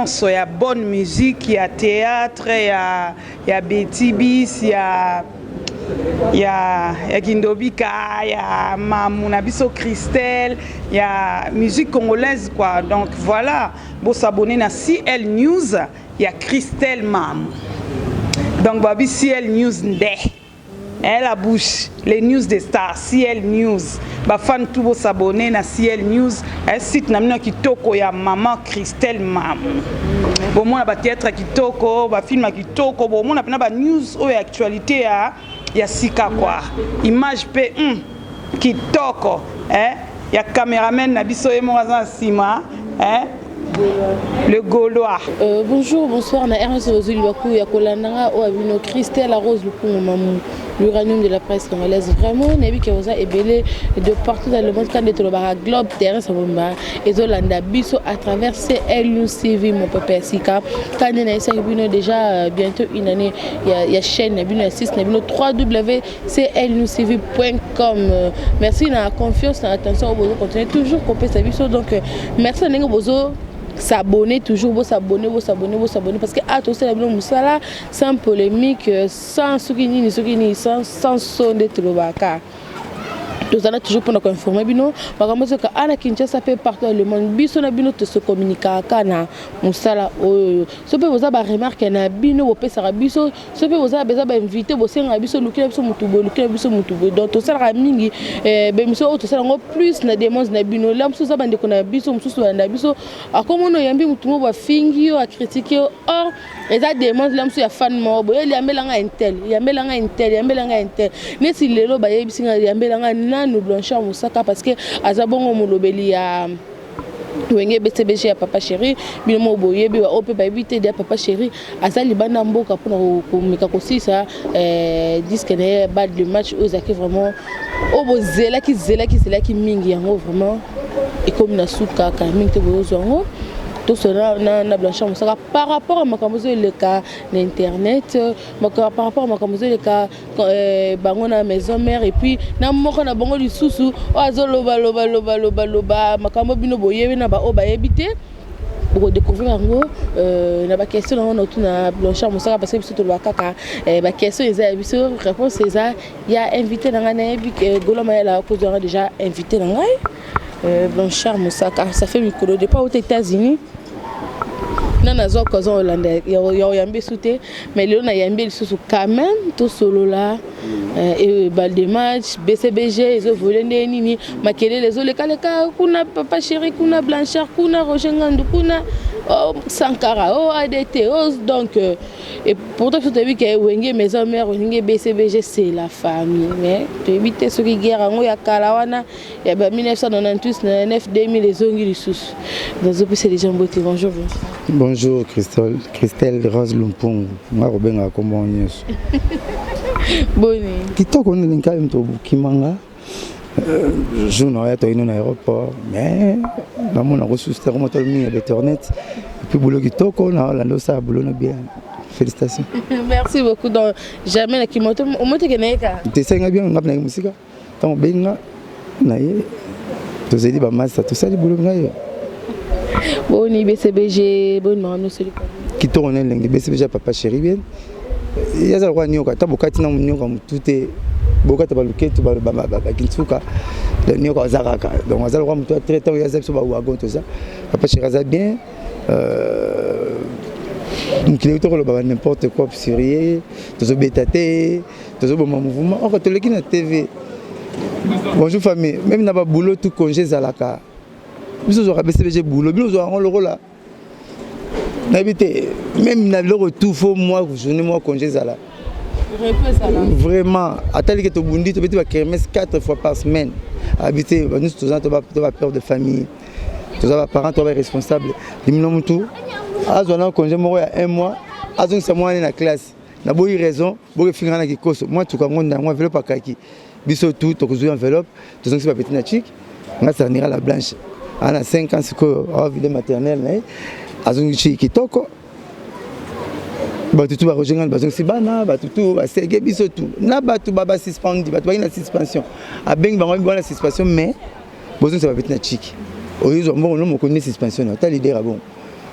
nyonso ya bonne musique, ya théâtre, ya Betibis, ya Kindobika, ya Mamuna Biso Christelle, ya musique congolaise quoi. Donc voilà, vous s'abonner à CL News, ya Christelle Mam. Donc babi CL News ndé. Elle a bouche les news des stars, CL News. Ba fan tout vous s'abonner à CL News, un site namina kitoko ya maman Christelle Mam. Bon mon ba théâtre kitoko, ba film kitoko, bon mon apena ba news ou actualité ya sika quoi. Image pe kitoko, ya caméraman na biso e mo za sima, le Gaulois. Bonjour, bonsoir, na Ernest Ozuluaku ya kolandanga o abino Christelle Rose Lukungu Mamou. L'uranium de la presse congolaise vraiment nebi que vous avez belé de partout dans le monde quand de la globe terrain ça bomba et zolanda biso à travers CL News TV mon papa Sika quand on a essayé déjà bientôt une année il y a chaîne nabino 6 nabino www.clnewstv.com. Merci na confiance na attention au besoin continuer toujours couper sa biso donc merci nengo bozo s'abonner toujours, vous s'abonner parce que à tout ça la musala sans polémique, sans soukini sans son de trobaka. Nous allons toujours pour nous informer bino makambo que ana Kinshasa fait partout le monde biso na bino te se communiquer kana musala oyo so pe vous aba remarque na bino bo pesa biso so pe vous aba ba inviter bo senga biso lukila biso mutubo donc to sala mingi be miso to sala ngo plus na demande na bino la muso za bande kona biso muso na biso akomono yambi mutumo ba fingi yo a critiquer or eza demande la muso ya fan mo bo yambelanga intel mais si lelo ba yebisinga yambelanga nous Blanchard Moussaka parce que azabongo molobeli ya wenge BCBG ya papa chéri binomo boye bi wa ope ba éviter de papa chéri azali bana mboka pour komeka kosisa disque ne bad le match ozaki vraiment obozela ki mingi yango vraiment et comme na suka ka mingi te bozo yango tout cela na Blanchard Moussaka par rapport à makamozo le cas l'internet par rapport à makamozo le cas bango na maison mère et puis na moko na bango lisusu azoloba loba makambo bino boyebi na ba o ba ebité pour découvrir yango na ba question na tuna Blanchard Moussaka parce que biso to ba kaka ba question eza biso réponse eza ya invité na ngana bi Goloma ya la cause déjà invité na ngai Blanchard Moussaka ça fait micro de pas aux États-Unis na zo cause hollandais yambe souté mais le na yambe sous quand même tout solo là et balle de match BCBG ils ont volé nini makele les autres les kuna papa chéri kuna Blanchard kuna Roger Ngandu kuna Sankara ADT donc et pourtant tu as vu que wenge maison mère wenge BCBG c'est la famille mais tu éviter ce qui guerre ngo ya kalawana ya 1998 9 2000 les ongi les sous dans opus c'est les gens beauté bonjour. Bonjour Christelle Rose Lukungu. Moi Robenga comment nyes. Boni. Kitoko ni linka mto kimanga. Je n'aurais pas été à l'aéroport mais na mona reçu c'était comment tellement d'internet et puis boulot kitoko na la ça boulot bien. Félicitations. Merci beaucoup donc jamais na kimoto au moins que naika. Tu sais bien ngapna musique. Tant benga na ye. Tu sais dit ba massa tout ça du boulot ngayo. Boni BCBG bon non c'est qui tourne l'angle BCBG papa chéri bien il y a ça quoi nyoka tabokati na nyoka mutute bokata baluketu ba kinsuka le nyoka zaraka donc azal quoi mutu très temps il y a ça ba wagon tout ça papa chéri ça bien donc il est autour de n'importe quoi sérieux tout ça bétaté tout ça bon mouvement on te le qui na TV bonjour famille même na ba boulot tout congé zalaka nous avons BCBG boulot, nous avons le rôle là. Même dans le retour, faut moi, moi congé là. Vraiment, attendez que tu bundi, tu vas kermesse 4 fois par semaine. Habiter, nous tous tu vas peur de famille, tu vas parents, tu vas responsable. Dis-moi tout. Azona congé moi il y a 1 mois, azon c'est moi dans la classe. Na boy raison, boy finir na kikoso. Moi tu connais moi enveloppe à kaki. Biso tout, tu as enveloppe, tu sais que c'est pas petit na chic. On ça ira la blanche. On a 5 ans, c'est que vie maternelle, mais azongi kitoko. Batutu ba rojenga bazong sibana, batutu ba sege biso tout. Na batu baba suspendu, batu ba ina suspension. A beng bango bi na suspension mais bozong ça va être na chic. Oyo zo mbongo no mo connait suspension, ta leader bon.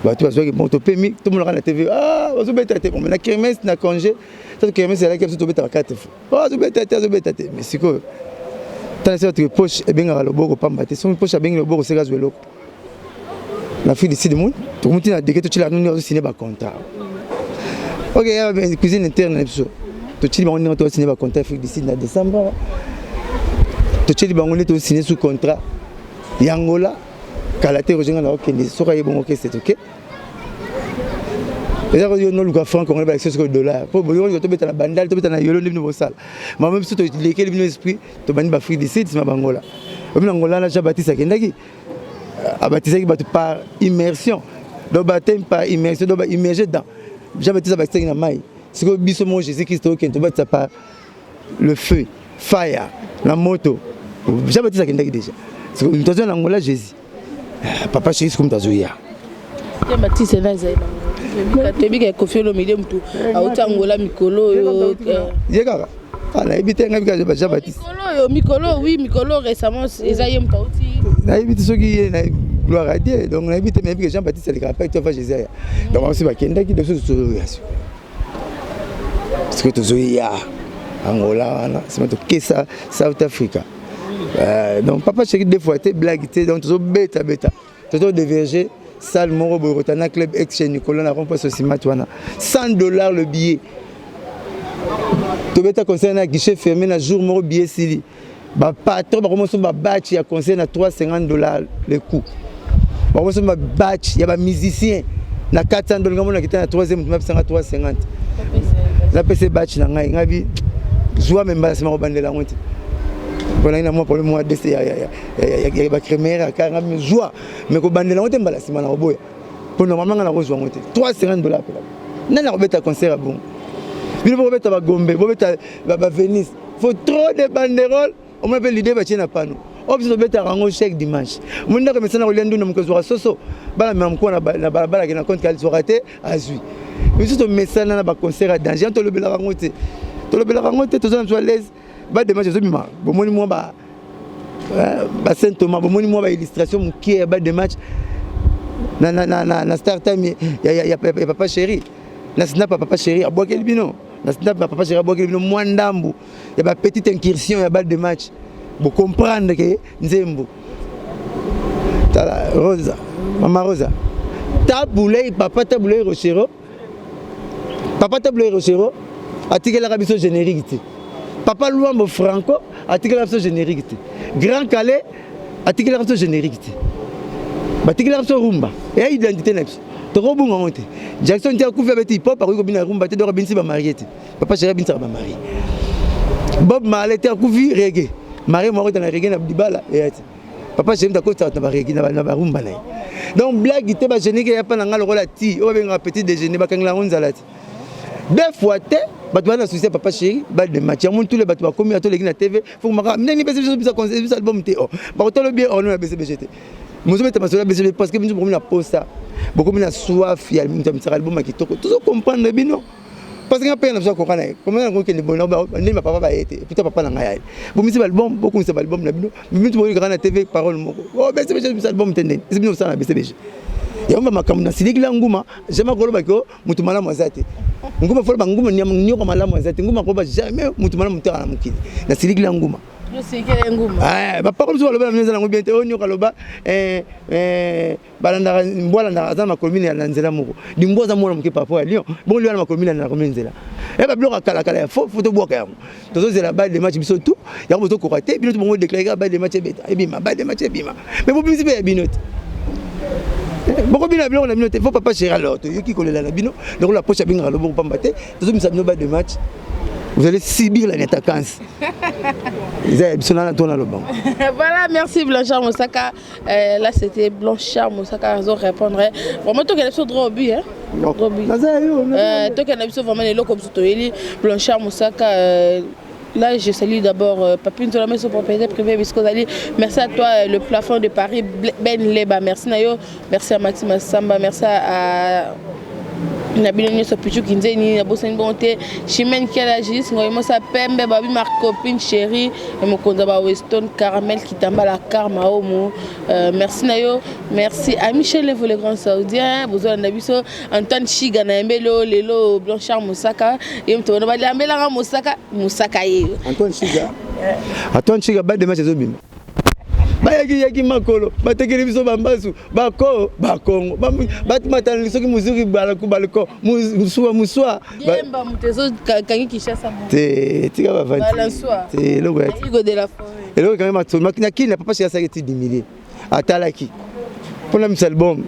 bato bazwaki bon topemi tout le monde na TV bazobeta te bon na kermesse na congé ça kermesse là qui tobeta 4 fois bazobeta te mais siko tant c'est votre poche et bien loboko pamba te son poche bien loboko c'est gazo loko la fille décide monde tout le monde na deke to tila nous signer ba contrat OK il y a une cuisine interne so to tila on to signer ba contrat fille décide na décembre to tila bango to signer sous contrat yangola Kalaté rejoint là OK soka yebo OK c'est OK les gens disent non le franc on va accès sur le dollar pour boyo to beta na bandal to beta na yolo ndivyo bosala mais même si to lesquels bino esprit to bani ba free décide c'est ma bangola même angola na Jean-Baptiste akendaki abatisaki bato par immersion donc baptême par immersion donc immerger dans Jean-Baptiste abatisaki na mai c'est que biso mo Jésus-Christ to kento batisa par le feu fire la moto Jean-Baptiste akendaki déjà c'est que nous avons en Angola Jésus papa chéri comme tazoya Jean-Baptiste na zai tu que Kofi Olomide mutu auta Angola mikolo yo yekaka na ebite ngabika Jean-Baptiste mikolo oui mikolo récemment ezaye mutu auti na ebite soki na gloire à Dieu donc na ebite mais que Jean-Baptiste le rappelle tu vas Jésus donc on se va kenda ki de choses parce que tozoya Angola c'est tout que ça South Africa donc papa chéri deux fois été blague donc toujours bêta toujours déverger salle moro borotana club ex chez Nicolas na rond-point Sosima tuana $100 le billet to bêta concert na guichet fermé na jour moro billet sili ba patron ba commence ba batch ya concert na $350 le coût ba commence ba batch ya ba musicien na $400 ngamo na kitana troisième map 350 la PC batch na ngai ngabi joie même ba sema bandela ngote voilà il y a moi pour le mois d'essai il y a ba crémer à car ngami joie mais ko bandela ngote mbala sima na boya pour normalement na rejoindre ngote $350 pela nana robeta concert bon bino robeta ba gombe robeta ba Venise faut trop de banderoles on m'appelle l'idée ba tiena pano obso beta rango chaque dimanche munda ko mesana ko lendu na mkozo wa soso bala même ko na bala ki na compte qu'elle soit raté azui mais tout mesana na ba concert à danger to le bela rangote to zo na l'aise ba de match zo bima bo moni mo ba Saint Thomas bo moni mo ba illustration mukie ba de match na start time ya papa chéri na snap papa chéri abokel bino na snap papa chéri abokel bino mwandambu ya ba petite incursion ya ba de match bo comprendre que nzembo tala Rosa mama Rosa tabulei papa tabulei Rochero article la biso générique papa Luambo Franco article la biso générique Grand Calais article la biso générique article la biso rumba et identité na biso to ko bunga monte Jackson tia ku fait hip hop par ko bina rumba te do binsi ba mariete papa chéri binsi ba mari Bob Marley tia ku vi reggae mari mo ko na reggae na dibala et papa chéri ta ko ta ba reggae na ba rumba na donc blague te ba générique ya pa na ngalo ko la ti o benga petit déjeuner ba kangla onzala ti deux fois te bato bana souci papa chéri ba de match ya tous les bato ba komi ato leki na TV faut maka nani bese bisa concert bisa album te ba to le bien on na bese BGT mozo meta masola bese parce que bintu bokomi na posta bokomi na soif ya mintu mtsaka album kitoko tout comprendre bino parce que ngapena na ko kana comment na ko ke ni bona ba ni ma papa ba été putain papa na ngai bo misi album beaucoup c'est album na bino mintu bokomi kana TV parole moko oh bese bisa album tende c'est bino ça na bese BGT yamba makambo na silikila nguma jamais koloba ko mutu malamu azate nguma fola nguma nyoko malamu azate nguma ko ba jamais mutu malamu mutaka na mukili na silikila nguma yo sikele nguma ba pa comme so loba mneza na ngubia te onyoka loba balanda mbwala na azama kolmini ya nzela moko dimboza mwana muke papa ya lion bon lion na kolmini na kolmini nzela ba bloka kala ya photo boka yango tozo zela ba de match biso tout ya ko to kokate bino to bongo déclarer ba de match beta ebima ba de match ebima mais bo bisi be binote beaucoup bien on a mis faut papa chéri alors tu qui colle la bino donc la poche bien alors pour pambater tous nous avons de match vous allez subir la attaquance voilà merci Blanchard Moussaka là c'était Blanchard Moussaka on répondre vraiment toi qu'elle est sur droit but hein droit but toi qu'elle est sur vraiment les locaux comme tout Blanchard Moussaka. Là, je salue d'abord Papine Tolomé, son propriétaire privé, Biscozali. Merci à toi, le plafond de Paris, Ben Leba. Merci Nayo, merci à Maxime Samba, merci à na bino nyonso pichu kinzeni na bosani bonté chimène kela jis ngoy mo sa pembe babi ma copine chérie et mo konza ba Weston caramel kitamba la karma omo merci na yo merci à Michel Levo le grand saoudien bozo na biso Antoine Chiga na mbelo lelo Blanchard Moussaka et mto na ba lambela Moussaka ye Antoine Chiga ba de match ezobima bayaki makolo batekeli biso bambasu bako bakongo batimatana soki muzuri balako muswa yemba mutezo kangi kishasa mo te tika bavandi te logo ya Igo de la forêt eloko quand même atoma nakina papa chez ça qui diminuer atalaki pour la album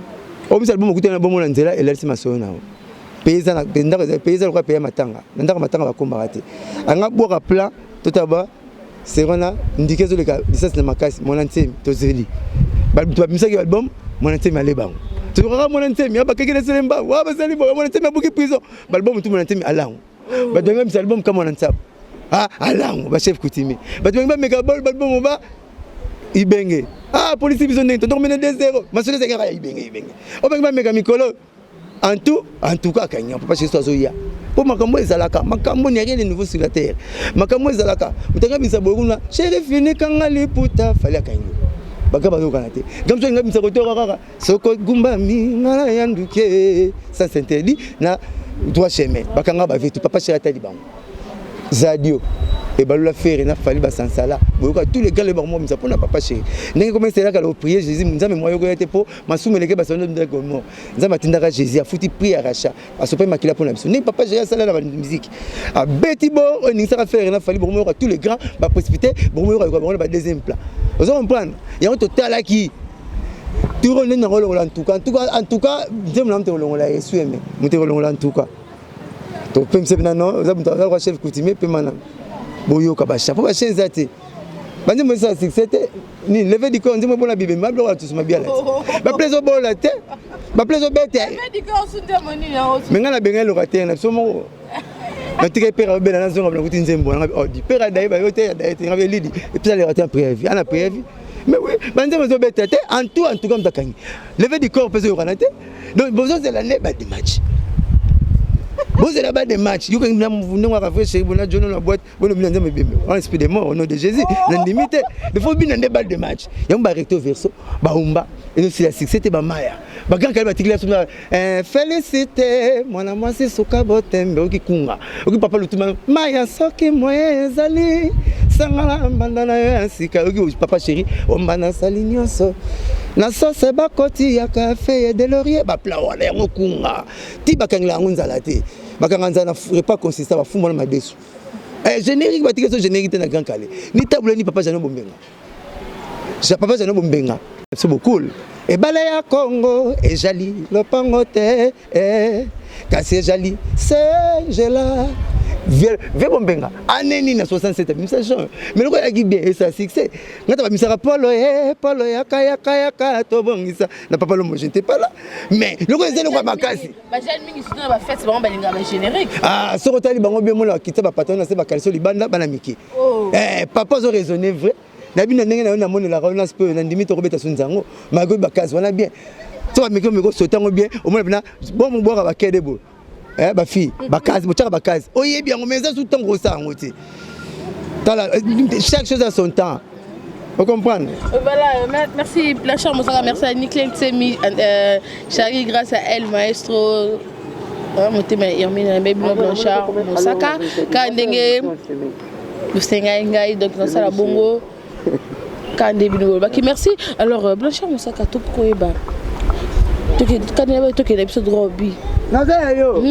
okutana bomo na nzela elalisi masoyo nao paysan kwa payer matanga bakomba te anga boka plan totaba c'est qu'on indiqué sur les licences de Makasi mon antime tozeli tu vas misaki album mon antime aller bango tu vois mon antime ya bakeke les lemba wa basali mon antime abuki prison album tout mon antime alango ba donga mis album comme mon antime alango ba chef coutumier ba donga mega album ba ibenge police biso ndenge to dorminer 2-0 masole sekera ibenge o ba mega mikolo en tout cas kanya papa chez toi zoya pour makambo ezalaka makambo n'y a rien de nouveau sur la terre makambo ezalaka mutanga bisa boruna chéri fini kanga liputa fallait kanyo baka bazokana te gamso nga bisa kotoka kaka soko gumba mi ngala yanduke ça s'interdit na droit chemin bakanga ba vitu papa chéri atali bango zadio et balula faire na fali ba sansala boyoka tous les gars les barmo misa pona papa chéri ndenge commencer là ka prier Jésus nzambe moyo ko yete po masumeleke ba sondo ndeko mo nzambe tindaka Jésus a fouti prier à rachat a sopa makila pona biso ni papa chéri sala na musique a beti bo ni ça faire na fali bomo tous les grands ba précipiter bomo ko ba deuxième plan vous comprendre il y a un total qui tout on est dans le en tout cas nzambe na mte longola Yesu aimé mte longola en tout cas to pem sebna no nzambe ta chef coutumier pe mana boyoka ba chapeau ba chenza te bandi mo sa succès ni lever du corps ndimo bona bibe mablo wa tusuma biala ba plaisir bola te ba plaisir bete lever du corps sunde moni na osu menga na benga lokater na somo na tika pera bela na zonga na kuti nzembo na odi pera dai ba yote dai te ngabe lidi et puis aller rater préavis ana préavis mais oui bandi mo zo bete te en tout comme takangi lever du corps peso yokana te donc besoin de l'année ba de match. Vous êtes là-bas des matchs. Vous avez fait chez vous, vous la boîte, vous avez un esprit de mort au nom de Jésus. L'indemnité. Il faut bien un débat de match. Il y a un recto verso, Baumba, et aussi la succès, c'est Maya. Bagan Kalbatikla, félicité, mon amour, c'est Sokabotem, Okikunga. Oki papa le tout Maya, Soki, moi, Zali, Sangala, Bandana, Sika, Oki, papa chéri, Ombana Salignoso. Na sauce bakoti ya café et de laurier ba pla wala ngokunga ti bakangla ngunzala te bakanganza na repas consistant ba fumona madesu générique ba tikeso générique na grand calé ni table ni papa Jano Bombenga papa Jano Bombenga c'est beaucoup et balaya Congo et jali le pangote kasi jali c'est gela Ve Bombenga aneni na 67 message mais le quoi qui bien et ça succès ngata ba misaka polo ya kaya to bongisa na papa lo j'étais pas là mais le quoi c'est le quoi makasi ba jeune mingi soutien ba fête ba balinga ba générique so rotali bango bien mo la kita ba patron na se ba kalso libanda bana miki papa zo raisonner vrai na bina ndenge na moni la relance peu na ndimi to robeta sunzango mago ba kazi wana bien to ba miko sotango bien au moins na bon mo boka ba kedebo ba fille bakazi bochaka bakazi oyebi yango mais ça sous temps gros ça ngoti chaque chose a son temps vous comprenez voilà merci Blanchard Moussaka merci à Niclé Tsemi Charlie grâce à elle maestro motema Hermine Mbebino Blanchard Moussaka kandenge bustenga ngai donc dans ça la bongo kande bino baki merci alors Blanchard Moussaka to koyeba toke na episode Robi naza yo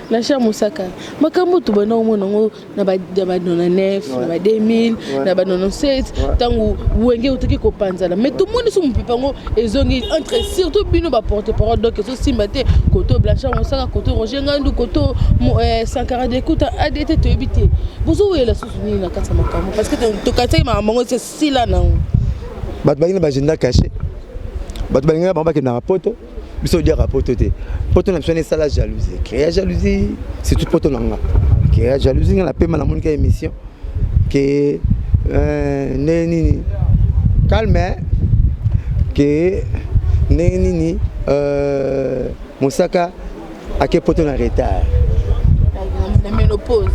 Blanchard Moussaka makambo to bana omona ngo na ba 99 na ba 2000 na ba 97 tangu wenge utoki ko panzala mais tout le monde sur mon pipango ezongi entre surtout bino ba porte-parole donc so simbate koto Blanchard Moussaka koto Roger Ngandu koto Sankara d'écoute ADT to ebité bozo wela susuni na kata makambo parce que to kata mamango c'est si là non bat ba ina ba agenda caché bat ba ina ba ke na rapporto biso dia rapporto te poto na sonner ça la jalousie créer jalousie c'est tout poto nanga créer jalousie na pema na monika émission que neni calme que neni Moussaka à quel point on a retard. La ménopause.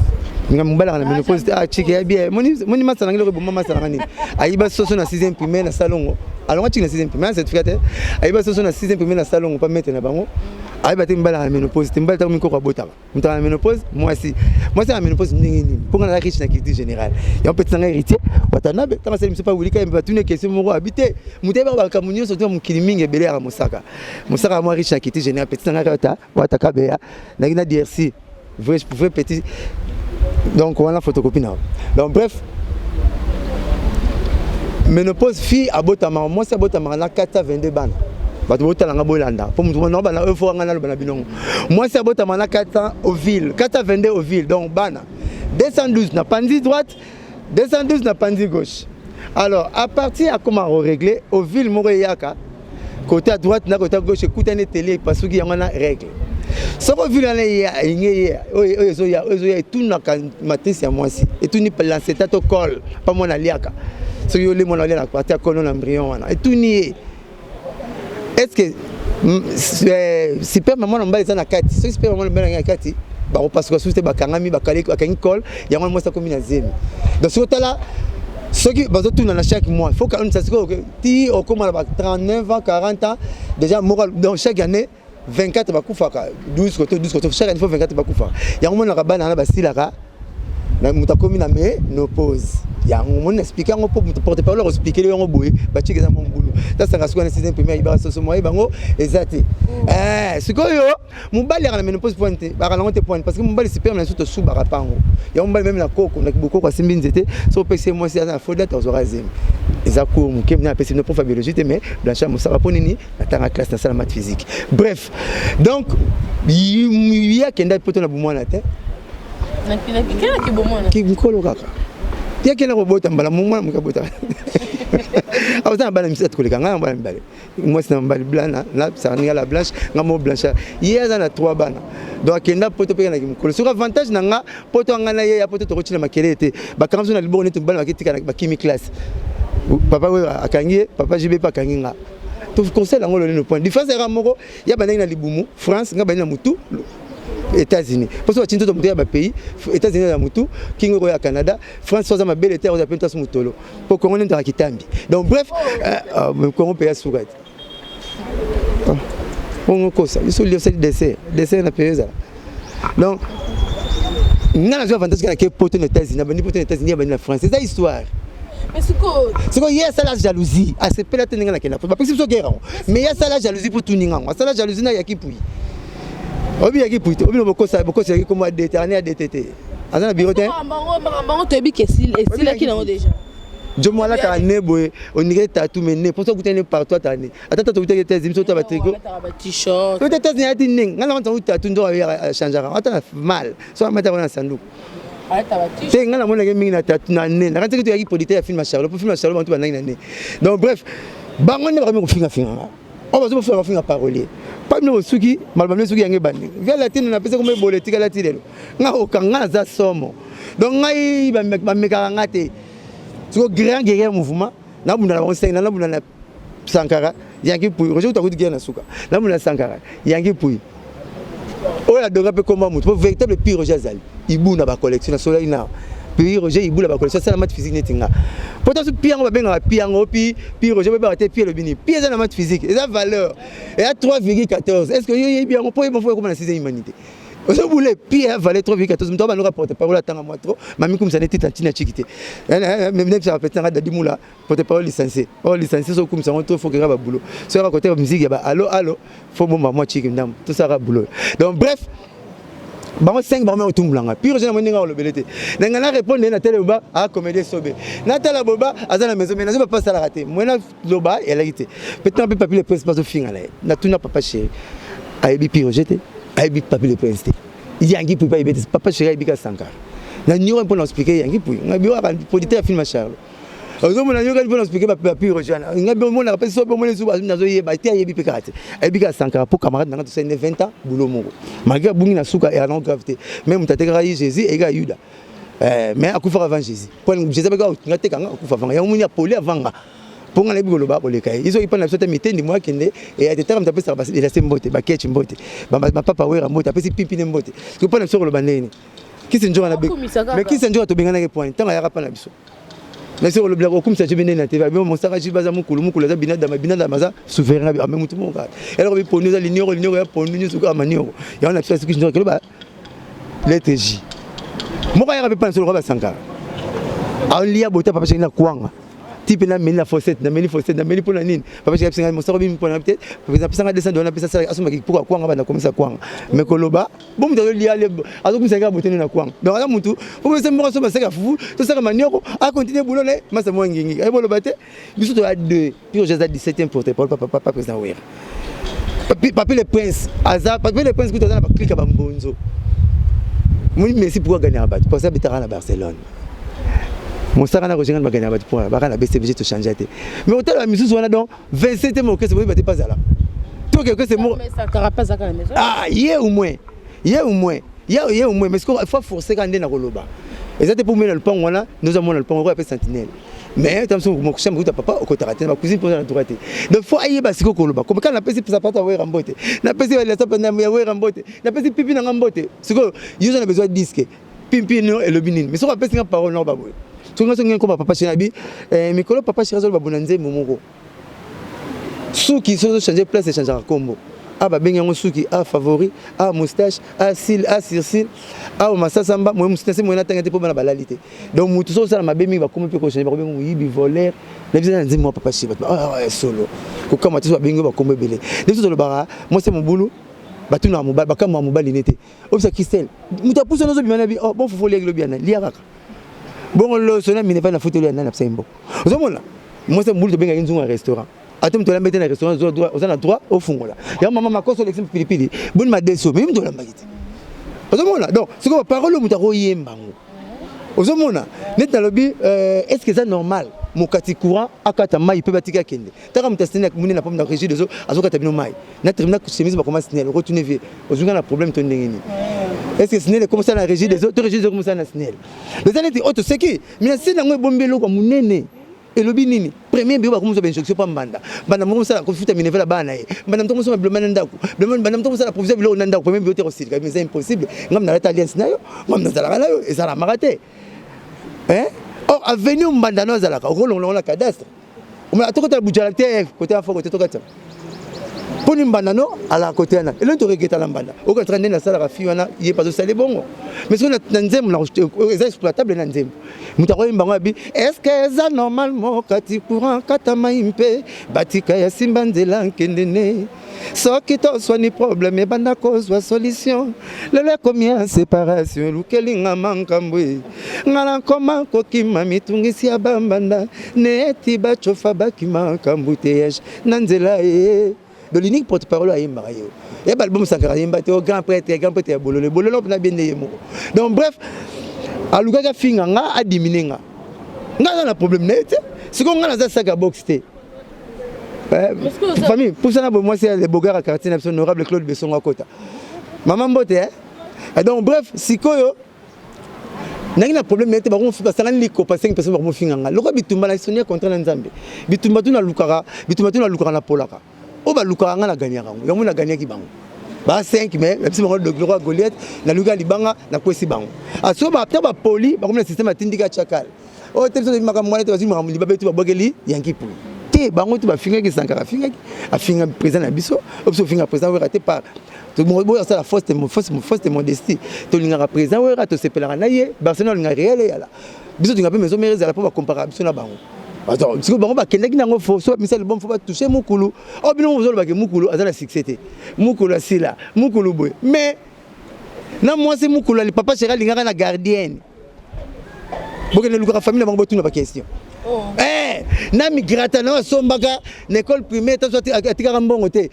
Nga mbala na ménopause chiki ya bien. Moni masala ngelo ko mama masala ngani. Ayiba soso na 6e primaire na salongo. Alors chiki na 6e primaire certificat. Ayiba soso na 6e primaire na salongo pas mettre na bango. Ayiba te mbala na ménopause, te mbala ta ko ko bota. Mutana na ménopause, moi c'est la ménopause ndingi. Pour na riche na culture générale. Ya peut être héritier, watana be kama c'est pas wulika mba tune question moko habiter. Muteba ba kamunyo surtout mukilimingi ebele ya Mosaka. Mosaka moi riche na culture générale petit na rata wataka be ya. Na DRC. Vrai petit. Donc on a la photocopie là. Donc bref, ménopause fille à Botama, moi c'est Botama na 422 ban. Ba to botala Bolanda. Pour moi non bana faut ngana le bana binongo. Moi c'est Botama na 400 au ville, 422 au ville. Donc bana 212 na pandi droite, 212 na pandi gauche. Alors à partir à comment régler au ville Moroyaka côté à droite na côté à gauche écoute une télé parce qu'il y a une règle. Ce qu'on vit là, il y a tout na matrice à moi aussi. Et tout ni lancé tato col, pas mon aliaka. Ce que mon aliaka la partie à colonne embryon et tout ni. Est-ce que super maman on va les en akati, ce super maman on va les akati. Bah on passe que sous ba kangami ba kale ka col, il y a moi ça comme une zemi. Donc ce côté là ce qui va tout dans chaque mois, il faut qu'on sache que ti au comme 39 ans, 40 ans déjà moral dans chaque année 24 bakufaka 12 côté chaque année faut 24 bakufaka ya ngomona kabana na basilaka na mutakomi na ménopause ya ngomona expliquer ngo porte parole expliquer le ngo boye ba chikeza mon boulot ça ça rasiko na 6e primaire ibara soso moye bango ezati sikoyo mubali na ménopause pointe ba kana ngote pointe parce que mubali super na suto suba rapango ya mubali même na koko na kiboko kwa simbi nzete so pese moi c'est na foda tozora zemi ezako mukem na pese no prof biologie mais blancha musaka ponini na tanga classe na salle maths physique bref donc il y a kenda poto na bumwana te na kila kibomona ki mkolo kaka ya kena robota mbala mumwana mukabota awza mbala misat koleka ngana mbala mbale moi c'est mbala blana na sarnia la blanche ngamo blancha yeza na 3 bana donc kenda poto pe na kimkolo sur avantage nanga poto ngana ye ya poto to kochila makelete bakamzo na libo neto mbala makitika na kimi classe papa we akangie papa jibe pa kanginga to conseil ngolo le point différence era moko ya banaki na libumu France ngaba na mutu États-Unis. Pour ça, tu as un pays, États-Unis, Kingo à Canada, France, ça m'a belle terre, on a peint Mutolo. Pour qu'on ait un Kitambi. Donc, bref, comment on paye à Sougat. On cause, il faut lire ce dessin à payer ça. Donc, nous avons un avantage qui est pour les États-Unis, pour les États-Unis, pour la France. C'est ça l'histoire. Mais c'est quoi? C'est quoi? Il y a ça la jalousie. Ah, c'est pas la tenue là qui n'a pas. Parce que c'est guerre. Mais il y a ça la jalousie pour tout le monde. Ça la jalousie, il y a qui pour obi yaki puito obi boko yaki comme déterminer DTT azana bureau te bango tobi que s'il qui n'a déjà je moi là ka nebo on irait tatou mais ne pour ça goûter partout tane atata to goûter tes émissions to ba tricot t-shirt to tes tes ati ning ngala on tatou ndo ya changer atana mal so mata na sanduku te ngala mona mingi na tatou na ne na kanti to yaki polité ya film Charles pour film Charles on to ba na ne donc bref bango ne ba ko finga on va se faire un parolier pas nous suki malbamne suki yange bandi via latine na pesa comme politique la tirelo nga okanga za somo donc ngai ba meka ngate so grand guerrier mouvement na bunda na conseil na bunda na Sankara yangi pour aujourd'hui tu as dit na suka na bunda Sankara yangi pour o ya donga pe comme mutu véritable pire jazali ibuna ba collection na soleil na puis Roger il boule ba collection ça la maths physique netinga pourtant ce piango ba benga piango puis Roger ba te pied le bini pied ça la maths physique et ça valeur et à 3,14 est-ce que il bien on peut faut comme la 6e humanité on boule pied valeur 3,14 mais toi ba nous rapporter parole tanga moi trop mami comme ça n'était tantina chikité même ça peut être da moula porte parole licencié so comme ça on trop faut que ba boulot sur à côté musique ba allo faut bon moi chiki ndam tout ça ra boulot donc bref bango 5 bango otumulanga pire je na moninga o lobelete nanga répondre na télé boba a comédie sobe na télé boba azana maison mais na pas ça la rater moi loba elle a été peut-être un peu papier le prince pas au fin là na tuna papa chéri aibi pire jeté aibi papier le prince yangi pour pas aibi papa chéri aibi ka Sankara na niyo pour expliquer yangi pour ngabi wa politique film Charles ozo mona nyoka pour expliquer papier rojana ngabi mona rappelle so bon les souba nazo yeba ti aibi pekate aibi ka Sankara pour camarade na to 20 ans boulot mongo malgré bungi na suka et non gravité même tatekara Jésus et ga Yuda mais akufa avant Jésus pour Jésus ba ga ngatekanga akufa avant ya muni apoli avant Pour les bigoloba pour les cahiers. Ils ont eu pas la sorte mité ni moi qui est et à des termes tapé ça va il a ses mbote, ba ketch mbote. Ma papa wera mbote, après c'est pipi mbote. Que pas sur le banane. Qui c'est njora na be. Mais qui c'est njora to bengana ke point. Tant ya pa na biso. Mais sur le blague comme ça je venais na TV, mais mon sara jibaza mukulu mukulu za binada maza souverain ba même tout mon gars. Alors be pour nous za l'ignorant pour nous sur manio. Ya on a fait ce que njora que ba lettre J. Moi ya pas sur le roi Sankara. A lia bota papa chez na kwanga. Type na meni la fossette na meni pour la nine papa j'ai appris mon sœur bim pour la peut-être parce que ça descend on a ça asuma pourquoi kwanga bana comme ça kwanga mais koloba bon de lia le azo comme ça ga boté na kwanga donc là mutu pour se mo so ba seka fufu to seka manioko a continuer boulot là masa mo ngingi ay bolo baté biso to a 2 puis j'ai 17e porte-parole papa président Wera papa le prince azar papa le prince qui to na ba clique ba mbonzo moi merci pour gagner à battre pour ça bitara na Barcelone. Mon sarana rejoint ma gagner pour la BCBG to changer. Mais au tel la musique on a donc 27e orchestre vous pas là. Tout que c'est moi. Ah, hier au moins. Mais ce qu'il faut forcer quand on est dans Koloba. Et ça pour mettre le pont là, nous avons le pont on appelle Sentinelle. Mais tant que mon cousin papa au côté raté ma cousine pour la droite. Donc faut aller parce que Koloba. Comme quand on appelle ça pas avoir rembote. On appelle ça la sapana avoir rembote. On appelle pipi na rembote. C'est que ils ont besoin de disque. Pipi non et le binin. Mais ça on appelle ça parole non babou. Tout le monde comme papa Chinabi, mais quand papa Chirazol va bonanzer momoro. Ceux qui sont changés place et changer combo. Ah bah ben yango souki a favori, a moustache, a cils, a circil, a massa samba, moi moustache moi natanga te pour la balalité. Donc mutu so ça ma bemi va comme peut ko changer ba bemi yibi voleur. La vie dans moi papa Chiba. Ah solo. Ko kama tu so bengo ba comme belé. Les autres le bara, moi c'est mon boulot. Ba tu na mobile, ba kama mobile nete. Obsa Christelle. Muta pousse nos bimana bi. Oh bon faut les globiana. Liaraka. Bon le sonne mais n'est pas la photo là na psembo. Ozomona. Moi c'est boulot de benga nzunga restaurant. Attends tu la mettre dans restaurant on droit au fond là. Ya maman ma koso l'exemple pilipili. Bonne ma deso même de la magite. Ozomona. Donc c'est comme parole muta ko yembango. Ozomona. Net na lobby est-ce que c'est normal mon kati courant akata mai peut batika kende. Taka mutastene muni na pomme na régie des eaux azokata bino mai. Na termina que chemise ba commencer snel retourner vie. Ozunga na problème ton ndengeni. Est-ce que snel comme ça la régie des autres régie comme ça na snel. Les années auto c'est qui mais c'est nango bombelo ko munene et lobi nini premier bio ba comme ça ben injection pas mbanda bana mo ça ko futa mineve la bana e bana mto so blema ndako blema bana mto so la provision bilo ndako premier bio te aussi mais c'est impossible ngam na leta alliance nayo ngam na zala nayo et ça la maraté hein or avenue mbanda no zala ka rolong la cadastre on a to côté budget côté afo côté to kata poni mbanda no ala côté na et là to regeta la mbanda au contraire na sala ka fiwana yé pas ça les bongo mais on a nzem na exploitable na nzem mutako imbango abi est-ce que c'est normalement kati courant kata maimpe batika ya simbanzela nkendene so kito swani problème banda kozwa solution lele combien séparation lukelinga mankambwe ngala koma kokima mitungisi ya bambanda neti bachofa bakima kambuteyage nanzela e de l'unique porte-parole à Yembayo. Et l'album Sankara Yembaté au grand prêtre à Bololo. Bololo n'a bien des mots. Donc bref, à Lugaga Finganga a diminué. N'a pas de problème net. Ce qu'on a dans sa box té. Famille, pour ça moi c'est les bogards à quartier honorable Claude Besson à côté. Maman Boté. Et donc bref, si koyo n'a pas de problème net ba on fait ça nan liko pas 5 personnes ba finganga. Le bitumba la sonia contre Nzambe. Bitumba tu na lukara na polaka. On va luka ngana gagner rango yamuna gagner ki bango ba 5 mais même si on de gloire Goliath na luka libanga na kwesi bango aso ba ta ba poli ba comme le système atindika chakal o tellement de makamwana te bazima makamuli ba betu ba bogeli yanki pou te bango tu ba finga ki Sankara finga a finga président na biso opso finga président we raté par tout le monde ça la force de modestie to linga président we rato sepela na ye Barcelone nga réel yala biso tu ngape maison mérite la pour comparer biso na bango. Attends, si vous avez quelqu'un qui a fait ça, mais c'est le bon, faut pas toucher Moukoulou. Oh, bien vous avez Moukoulou, à la succès. Moukoulou c'est là, Moukoulou boy. Mais non, moi c'est Moukoulou, le papa Chéral, il y a la gardienne. Vous avez la famille, vous avez pas question. Eh, nami gratana sombaka l'école primaire toi tu as tirambongo te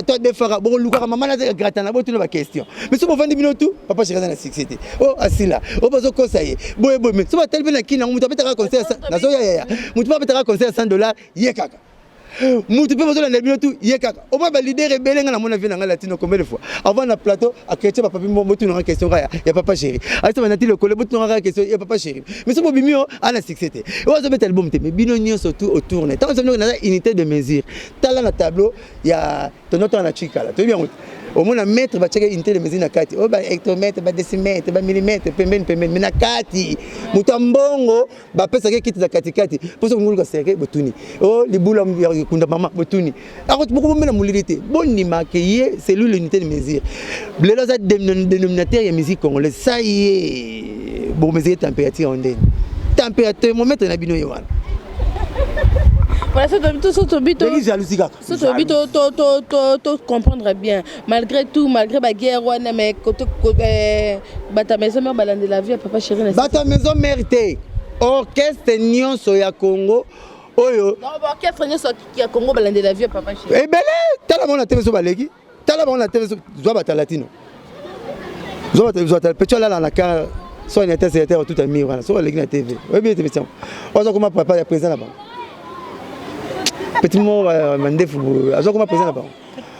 toi de faire bon luka maman na gratana bo tu na question mais so bo vandi bino tout papa Chéral na succès. Oh asila oh bazo kosaye boy mais so ba tel bena kina mutu apetaka conseil na so ya mutu apetaka conseil $100 ye kaka mutu pe bazo na bino tout yekaka au moins ba leader ebelenga na mona vie na latino combien de fois avant na plateau a chrétien papa mo tu na question ya papa chéri asa banati le collègue tu na question ya papa chéri mais ce bobimio ana succès te ozo mettre album te mais bino nyonso tout autour na tant ça na unité de mesure tala na tableau ya tonoto na chikala to bien au moins na mettre ba cheka unité de mesure na kati o ba hectomètre ba décimètre ba millimètre pembeni mais na kati mutambongo ba pesa ke kiti za kati pour ça ngulu ka serre botuni oh libula kunda mama botuni ako beaucoup mena mulilité bonima ke yé c'est lui l'unité de mesure blelo za dénominateur ya musique congolaise ça y est bon mesure température ondene température momètre na bino yewana. Voilà, ça comprendre bien. Malgré tout, malgré la guerre, mais côté bata maison mère balande la vie, papa chéri. Bata maison mère té. Orchestre nyonso ya Congo. Oyo. Non, orchestre nyonso ya Congo balande la vie, papa chéri. Eh belé, tala bona TV so baleki. Tala bona TV so zo bata latino. Zo bata petit là na car so une était secrétaire tout à mi voilà, so baleki na TV. Oui bien TV. On a comment papa ya président là-bas. Petit mot mandefu azo comme président là-bas.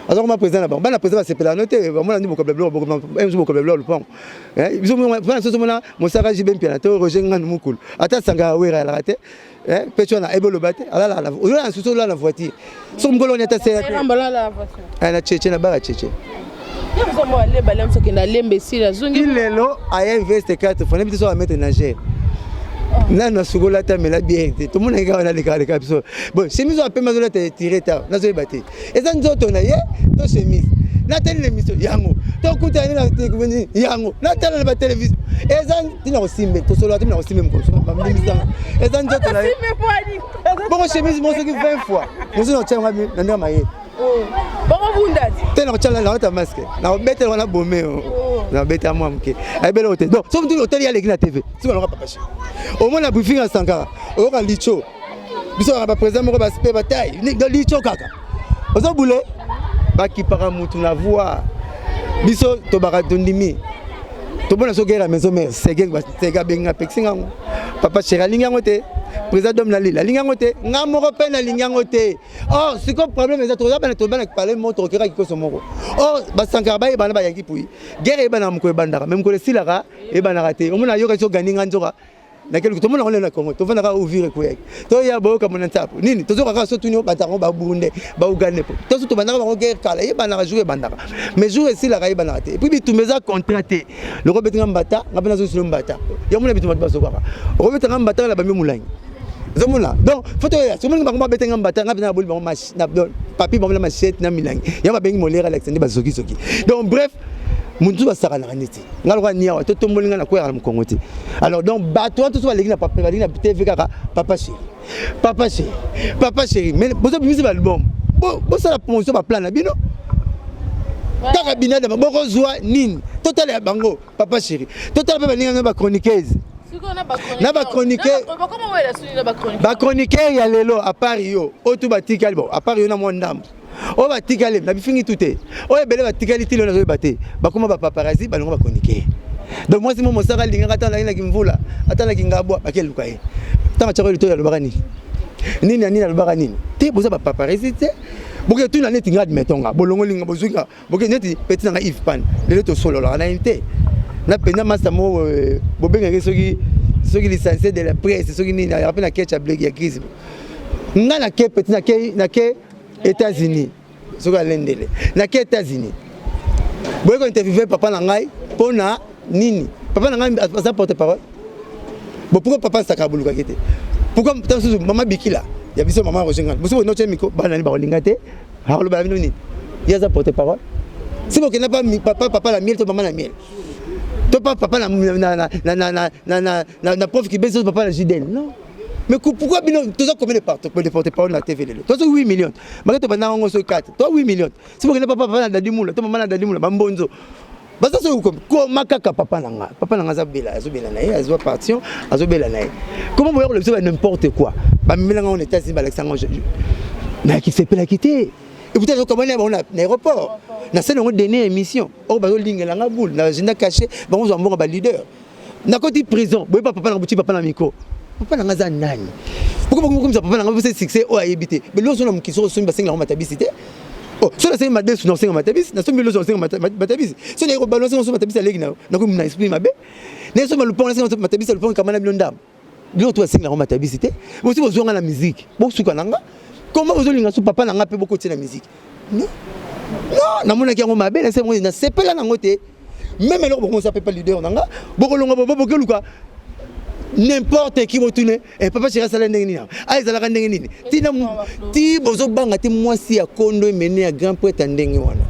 Azo comme président là-bas. Ba na président c'est pela noter moi na beaucoup blabla beaucoup blabla le pont. Hein, biso moi so mona Mosara Jibem Pianato Roger Nganu Mukulu. Ata sanga wera la raté. Hein, petit na ebolo baté. Ala la on sous la voiture. So ngolo on était c'est la voiture. Ana cheche na ba cheche. Nous sommes allés balam so kenda lembe sila zungi. Il lelo aya investe 4 fois n'habite so à mettre nager. Là na sugola ta mela bien tout le monde est dans les cas bon chemise on peut mazola te tirer ta na zo baté et ça nzoto na ye to chemise na tele l'émission yango to kuta ni na te kuveni yango na tele na télévision et ça tina osimbe to solo tina osimbe mkoso ba mbimisa et ça nzoto na ye bon chemise mo so ki 20 fois mo so no tchenga mi na ndama ye bon bunda tena ochala na ta masque na bete wana bomeo na bete amwa mke ay belo hotel donc so mtu hotel ya l'église na TV si on papa chéri au moins la briefing à Sankara au ka licho biso ba président moko ba spe bataille ni do licho kaka ozo boule ba ki para mutu na voix biso to ba tondimi to bona so guerre maison mère segeng ba sega benga pexinga papa chéri alinga ngote président dom la lila linga ngote nga moko pe na linga ngote oh c'est quoi problème ça to ba parler moto kera ki ko so moko oh ba Sankara ba bana ba yangi pui guerre ba na mko bandaka même ko le silaka e bana raté o mona yo ka so ganinga nzoka na quelque tout le monde on est na Congo to va na ouvrir ko yek to ya bo ka mona ntapo nini to zo ka so tunyo ba tango ba Burundi ba Uganda to so to bana ba guerre kala e bana jouer bandaka mais jouer silaka e bana raté et puis bitu meza contraté le ko betinga mbata ngapena zo silo mbata ya mona bitu ba so ka ko betinga mbata la ba mi mulangi zomona donc photo ya so mona ba betinga mbata ngapena boli ba machine na papi ba la machette na milangi ya ba bengi molera Alexandre ba soki donc bref Muntu basaka na neti ngalo niawa to tombolinga na kwera mu Congo te alors donc bato to so balinga papa balinga TV kaka papa chéri mais bozo bimisi ba album bo ça la promotion ba plan na bino kaka binada boko zwa nini total ya bango papa chéri total ba balinga na ba chroniqueuse na ba chroniqueur comment ouais la suni na ba chroniqueur ba chroniqueur ya lelo à part yo otu batikali bon à part yo na mo ndambo o ba tikale na bifingi tuté o ebele ba tikali tilo na zo baté ba kuma ba paparazzi ba longo ba chroniquer donc moi c'est mon Mosara linga kata na kimvula atana kingabwa ba keluka ye tanga chako lito ya lobaka nini na lobaka nini te boza ba paparazzi te boke tu na neti ngad metonga bolongo linga bozuka boke neti petit na Yves Pan lelo to solo la na invité na pena masa mo bobenga soki licencié de la presse soki nini na rappel na ketchup blague ya crise nga na ke petit na ke États-Unis soka lendele na ke États-Unis boye ko interviewer papa na ngai pona nini papa na ngai asa porte parole bon pourquoi papa sakabulu ka kete pourquoi maman bikila ya biso maman Rojenga boso no chemiko bana ni ba linga te ha lo ba nini ya za porte parole si bo kena pas papa la miel to maman la miel to pas papa na prof qui beso papa la jidel non. Mais pourquoi tu as combien de porte-parole na TV lelo? Tu as 8 millions. Mais tu as 4. Tu as 8 millions. Si vous n'avez pas papa na dimula, tu maman na dimula, bambonzo. Basta so ko makaka papa nanga zabela, azobela na ye, azwa partion, azobela na ye. Comment vous voyez le n'importe quoi? Ba melanga on était ici Alexandre. Na qui fait pas la quitter. Écoutez comment on a l'aéroport. Na celle on donné émission. Oh ba lingela nga boule, na agenda caché, ba on zo ba leader. Na côté prison, boye papa na buti papa na micro. papa na ngaza nani pourquoi comme ça papa na ngaza succès o ayebité mais lozo na mkiso so mba singa matabisité oh so la singa madesu na singa matabis na so mbilo so singa matabis so na ko balance so matabis alegi na ko na esprit mabe na so malupo na singa matabis lupo kama na bilondam bilo to singa matabisité bo si bozo na musique bo suka nanga comment bozo linga so papa na nga pe boko tina musique non na mona ki ngo mabe na se mo na sepela na ngote même alors bon ça peut pas leader nanga boko longa bobo keluka n'importe qui retourne et papa chéri sala ndenge nini ah ezala ka ndenge nini tina ti bozo banga te mwasi ya kondo mené à grand poète ndenge wana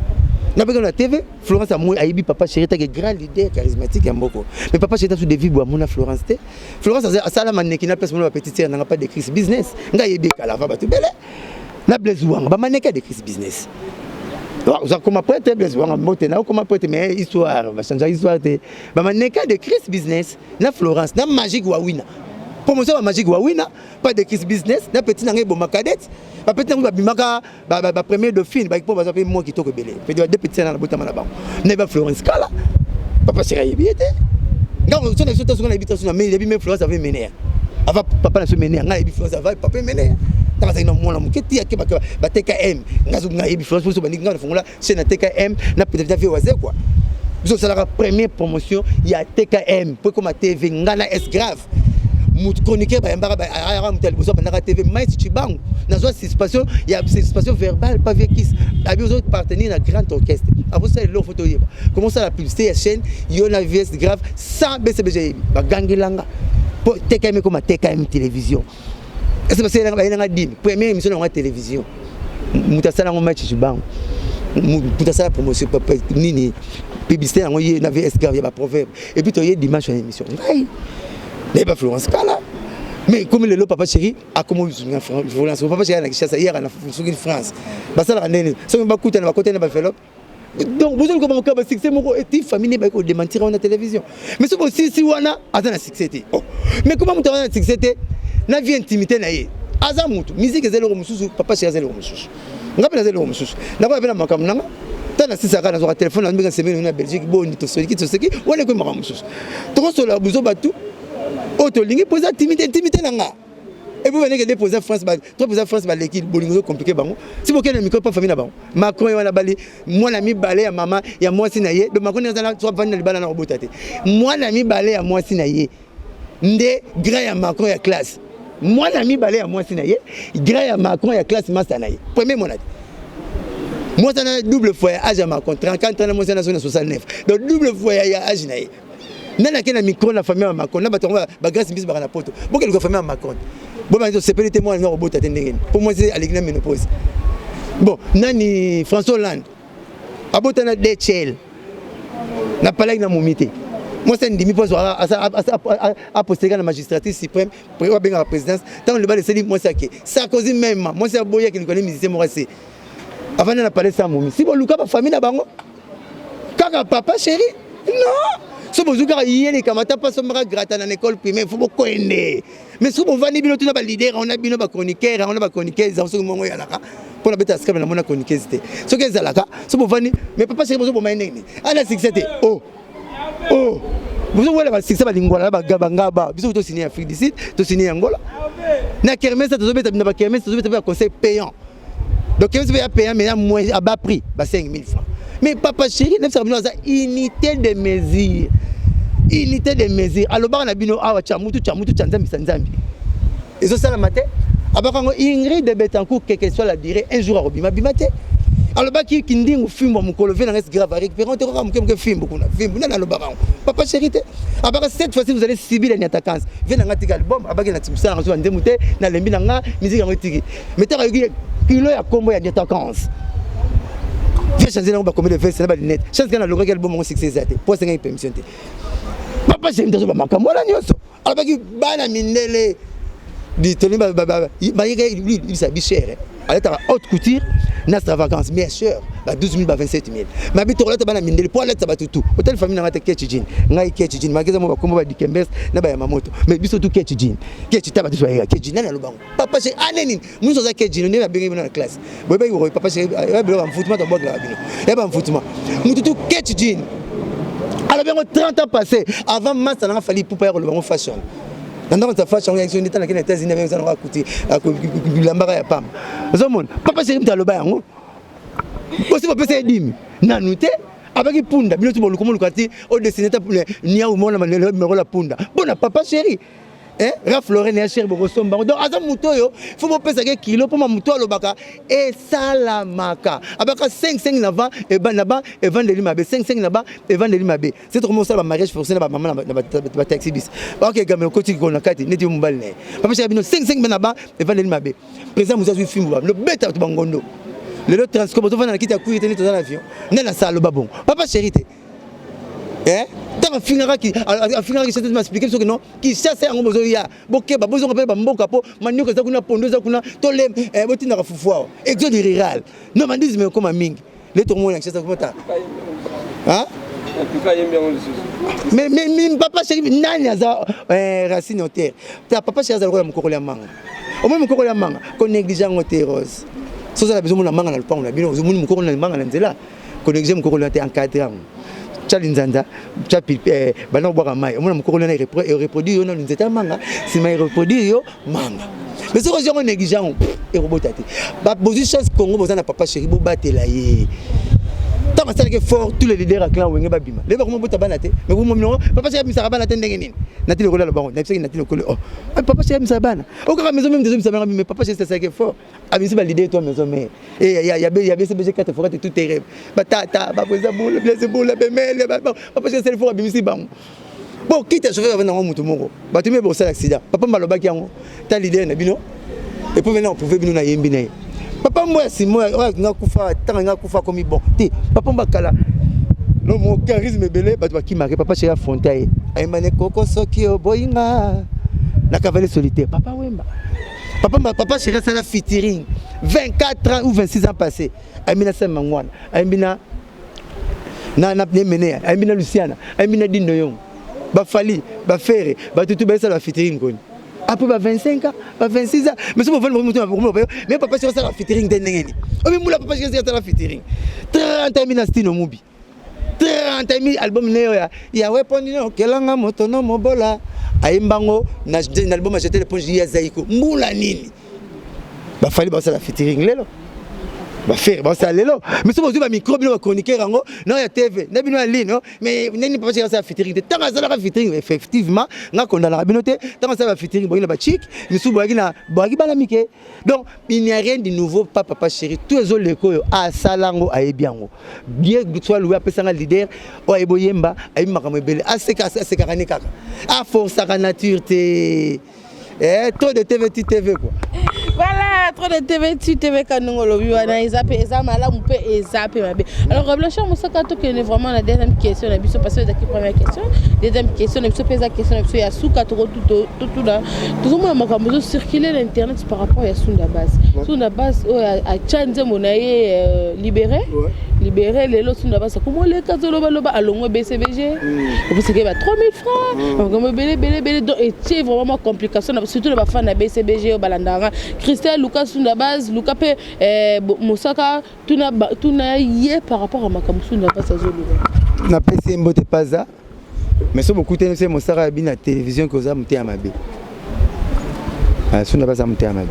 na peka na TV Florence amoy aibi papa chéri ta grand leader charismatique ya mboko mais papa chéri ta sous devis bo mona Florence te Florence sala maneki na place mona petite sœur nanga pas de crise business nga yebi kala va batu bele na blezuanga ba maneka de crise business comment prêtre blaise wanga motena comment prêtre mais histoire va changer histoire te ba maneka de Chris business na Florence na magique wa wina promotion ba magique wa wina pas de Chris business na petit na ngebo makadette ba petit na ba bimaka ba premier dauphine ba ko ba za pe mo kitoko belé pe de petit na botama na ba na ba Florence kala papa sera yebité ngao so na so ta so na yebita so na mais yebi même Florence avait mené ava papa na so mené nga yebi Florence ava papa mené tanga sa ina mona muketi yake ba TKM ngazo nga yebi France so ba ninga na fongola c'est na TKM na peut-être vie waze quoi biso c'est la première promotion il y a TKM pour comme TV ngana est grave mut chroniquer ba mbara ba ara mutel boso ba na TV mais Chibangu na zo participation il y a participation verbale pas avec qui a besoin de partenaire na grand orchestre après ça leur photo yeba comment ça la publicité ya chaîne yona VS grave sans BCBG ba gangilanga pour TKM comme TKM télévision. C'est parce que la première émission de la télévision. Mutasala ngo match Chibangu. Mutasala promotion nini publicité ngo yé na VS grave ya proverbe et puis to yé dimanche en émission. N'est pas Florence Kala. Mais comme le papa chéri a comment Florence papa chéri na Kinshasa hier na France. Basala ndeni. So ba kuta na côté na ba felop. Donc vous avez comment ka succès moko et famille ba ko démentir na télévision. Mais ce aussi si wana azana succès. Mais comment mutana succès na vie intimité na ye azamutu musique ezelo mususu papa chéri ezelo mususu ngapela ezelo mususu na ba bela makamu nanga tana sisa kana sur téléphone na mbeka semaine na Belgique boni to soli wala ko makamu mususu to so la buzo batu auto lingi poser intimité nanga et vous venez que déposer France ba to poser France ba l'équipe bolingo compliqué bango si boké na micro pas famille na bango Macron wana bali moi na mi balé ya mama ya moi sinaye do Macron na so vanda libala na robotate moi na mi balé ya moi sinaye nde grand ya Macron ya classe moi l'ami balé à moi sinaye grâce à Macron ya classe master naye premier monade moi ça na double fois âge à Macron 34 ans moi ça na 69 donc double fois ya âge naye nana kena micro na famille à Macron na batonga ba grâce bis ba na poto boke le famille à Macron bon bah c'est peut-être moi na robot atendenge pour moi c'est aligna ménopause bon nani François Hollande abota na DHL na palais na momité. Moi, c'est un demi-poste à poster à la magistrature suprême pour la présidence. Tant que le bas de Céline, moi, c'est qui Sarkozy même. Moi, c'est un boyer qui nous connaît, musicien, moi, c'est. Avant de parler de ça, si vous avez une famille, quand papa, chéri, non. Si vous avez une famille, pas seulement gratter dans l'école primaire, il faut beaucoup aider. Mais si vous avez un leader, on a un chroniqueur, on a un chroniqueur, on a un pour la bête à ce qu'on a un chroniqueur. Ce que c'est là, si vous avez mais papa, chéri, vous avez un aider. À la succès, oh, vous voyez la succès balingwala ba gabangaba biso to signer Afrique du Sud to signer Angola na kermesse to zobeta na ba kermesse to zobeta ba conseil payant donc kermesse va payer mais à moins à bas prix ba 5000 francs mais papa chéri neuf ça unité de mesure alors ba na bino awa chamutu chanzambi sanzambi ezo sala matin abakango Ingrid de Betancourt quelle que soit la durée un jour à robima bimate alors bah qui dit au film mon colové dans reste grave avec on te rend comme film beaucoup film na le baron papa chéri après cette fois-ci vous allez subir les attaquants viens dans un album après na timsa na so ndemute na lembi na nga musique en tiki mais tu as kilo ya combo ya attaquants viens changer na ba combien de verses na ba net chance kana logo album mon succès zate pour 5 permission te papa chéri ndazo ba makambo la nyoso alors bah qui bana mindele dit toni ba il s'habille cher allez ta haute couture nas vacances bien sûr ba 12 000 ba 27 000 ma bi to la bana mindele pour la ta tout hôtel famille na ngate ketchijin ngai ketchijin magaza mo ba kombo ba dikembes na ba ya mamoto mais biso tout ketchijin ketchita ba to ya ketchijin na lobango papa chez aneni nous so za ketchijin ne ba bengi na classe boy ba yo papa chez ba ba mfutuma to bogla bino ya ba mfutuma mutu tout ketchijin alors bien 30 ans passé avant master na fali pour pas le fashion Dans ta fâche, on a une état dans les États-Unis, on a coûté l'ambara ya pam. Papa chéri mta loba yango. Aussi papa c'est dim. Nanute avec punda, bino tu boluko molukati au dessiné ta nia ou mona me la punda. Bona papa chéri. Hein? Rafloré ne cher boko somba. Donc azam muto yo, faut mo pesa ke kilo pour ma muto lobaka et salamaka. Abaka 5 nava et ban naba et vendre limabe 5 naba et vendre limabe. C'est trop ça ba mariage forcé na ba maman na taxi bis. OK gamin ko ti ko na kati neti mbal ne. Papa chéri bino 5 naba et vendre limabe. Président Moussa Zui film le beta to bangondo. Le transport to vana na kiti ya kuyi teni to dans l'avion. Nena ça le babon. Papa chéri te. Hein? Dans un finira qui c'est m'expliquer ce que non qui chasse en besoin ya boké ba besoin ba mboka po manioka za kuna pondo za kuna tole botina ka fufua exode rural non mandisme comme mingi les tourmons na chasse comme ta hein mais papa chéri nani aza racine au terre ta papa chéri aza ko mukoko ya manga au moins mukoko ya manga ko négligent au terrose so ça la besoin na manga na lupango na bino zo mukoko na manga na nzela ko négligent mukoko ya te encadré Chalinzanda, bana boire mai. On a mon colonel reproduit on a nous états manga, c'est mai reproduit yo manga. Mais ce que on négligent et robotate. Ba position Congo bozana papa chéri bo batela yé. Tant que c'est fort tous les leaders à clan wenge babima. Les comment bota banate, mais vous mon papa chéri misara banate ndenge nini. Nati le le baron, nati le colo. Oh, papa chéri misara bana. Au cas maison même des hommes ça mais papa chéri c'est fort. Abisi ba leader toi maison mais et il y a BCBG 4 fois tout tes rêves. Ba ta ba poser boule, blesser boule, bemele papa chéri c'est fort abisi ba. Bon, quitte chauffeur venir en moto moko. Ba tu me bo ça accident. Papa maloba ki yango. Ta leader na bino. Et puis maintenant on pouvait bino na yembi na. Papa moi si moi nga kufa tanga kufa comme bon. Ti papa mbakala. Non mon charisme belé ba tu ki marqué papa chéri Fontaine. Aimane koko soki oboyinga. La cavalier solitaire. Papa wemba. Papa chéri ça la featuring 24 ans ou 26 ans passés. Amina Semangwana, Amina na mené, Amina Luciana, Amina Dinoyon. Ba fali, ba ferre, ba tout ça la featuring koni. Après ba 25 ans, ba 26 ans, mais si vous voulez mais papa chéri ça la featuring d'engeni. O même papa chéri ça la featuring. 30 ans mina stino mubi. 30 ans album neo ya weapon no kelanga moto no mobola. Aimbango na album a jeté l'éponge ya Zaiko mbula nini ba fali ba ça la featuring lelo ba faire ba ça lelo mais si vous ba micro bino ba chroniqueur ngo non ya TV na bino lino mais nani pas ça la featuring de tant ça la featuring effectivement nga kondana bino te tant ça la featuring boina ba chic ni sou boagi na boagi bana mike donc il n'y a rien de nouveau papa chéri tous les autres leko a salango a ebiango bien que soit loué après ça leader o eboyemba ay makamwe bele a sekane kaka a force à nature te trop de TV quoi. Voilà, trop de TV kanongo lobi wana ezape ezamala mpe ezape mabe. Alors Blanchard Moussaka to que vraiment la deuxième question na biso passer la première question, deuxième question na biso pesa question na biso ya suka tout là. Tout le monde makambo circuler l'internet par rapport à Sunda Base a change monaye libéré les lots Sunda Base comment les kazolo baloba alongo BCBG parce que ba 3000 francs comme belé donc c'est vraiment complication surtout les fans na BCBG au balandanga Christelle Lucas Sunda Base Lucas pe Moussaka tuna yé par rapport à makambo Sunda Base azolo na pesi mbote paza mais so beaucoup tene c'est Moussaka bina télévision que za muté amabe Sunda Base muté amabe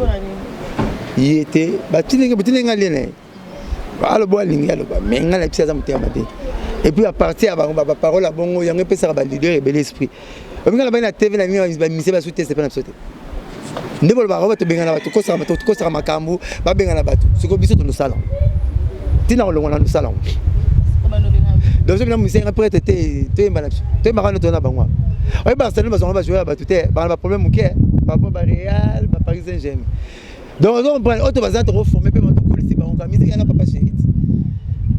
il était batine ngalene alo boalingi alo ba menga la pisa za muté amabe et puis à partir ba parole à bongo yanga pesa ba leader et bel esprit Ominga la TV na mi mise ba souté c'est pas na sauté. Ndebo ba roba to bengana ba to kosara makambu ba bengana ba to. Siko biso to no salon. Tina olongo na no salon. Donc je me mise après te mbana. Te marano to na bangwa. Oy Barcelone ba zonga ba jouer ba tout ba problème muké par rapport ba Real, ba Paris Saint-Germain. Donc on prend auto ba za to reformer pe ba to kolisi ba on musique na papa chéri.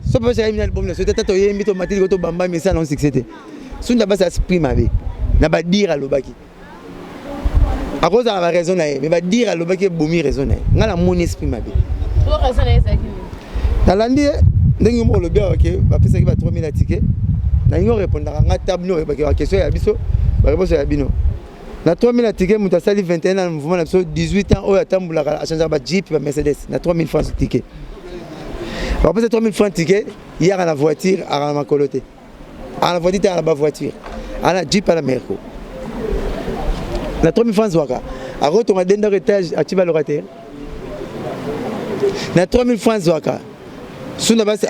So papa chéri mi album na sauté to yembi to matili to bamba mais ça non succès. Sunda Base esprit ma vie. Na ba dire à l'obaki. À cause de la raison mais va dire à l'obaki bomi raison nga la mon esprit ma vie. Pour raison ça qui. Na landi ndenge mo le bien OK, ba pesa ki ba 3000 tickets. Na ngo répondre nga tableau ba ki question ya biso, ba réponse ya bino. Na 3000 tickets muta sali 21 ans mouvement na biso 18 ans o ya tambula a changer ba Jeep ba Mercedes na 3000 francs ticket. Ba pesa 3000 francs ticket, hier à la voiture à ma coloté. À la voiture à la voiture. À la Jeep à la Merco. na 3000 francs waka akoto ma denda étage atiba locataire na 3000 francs waka suna basi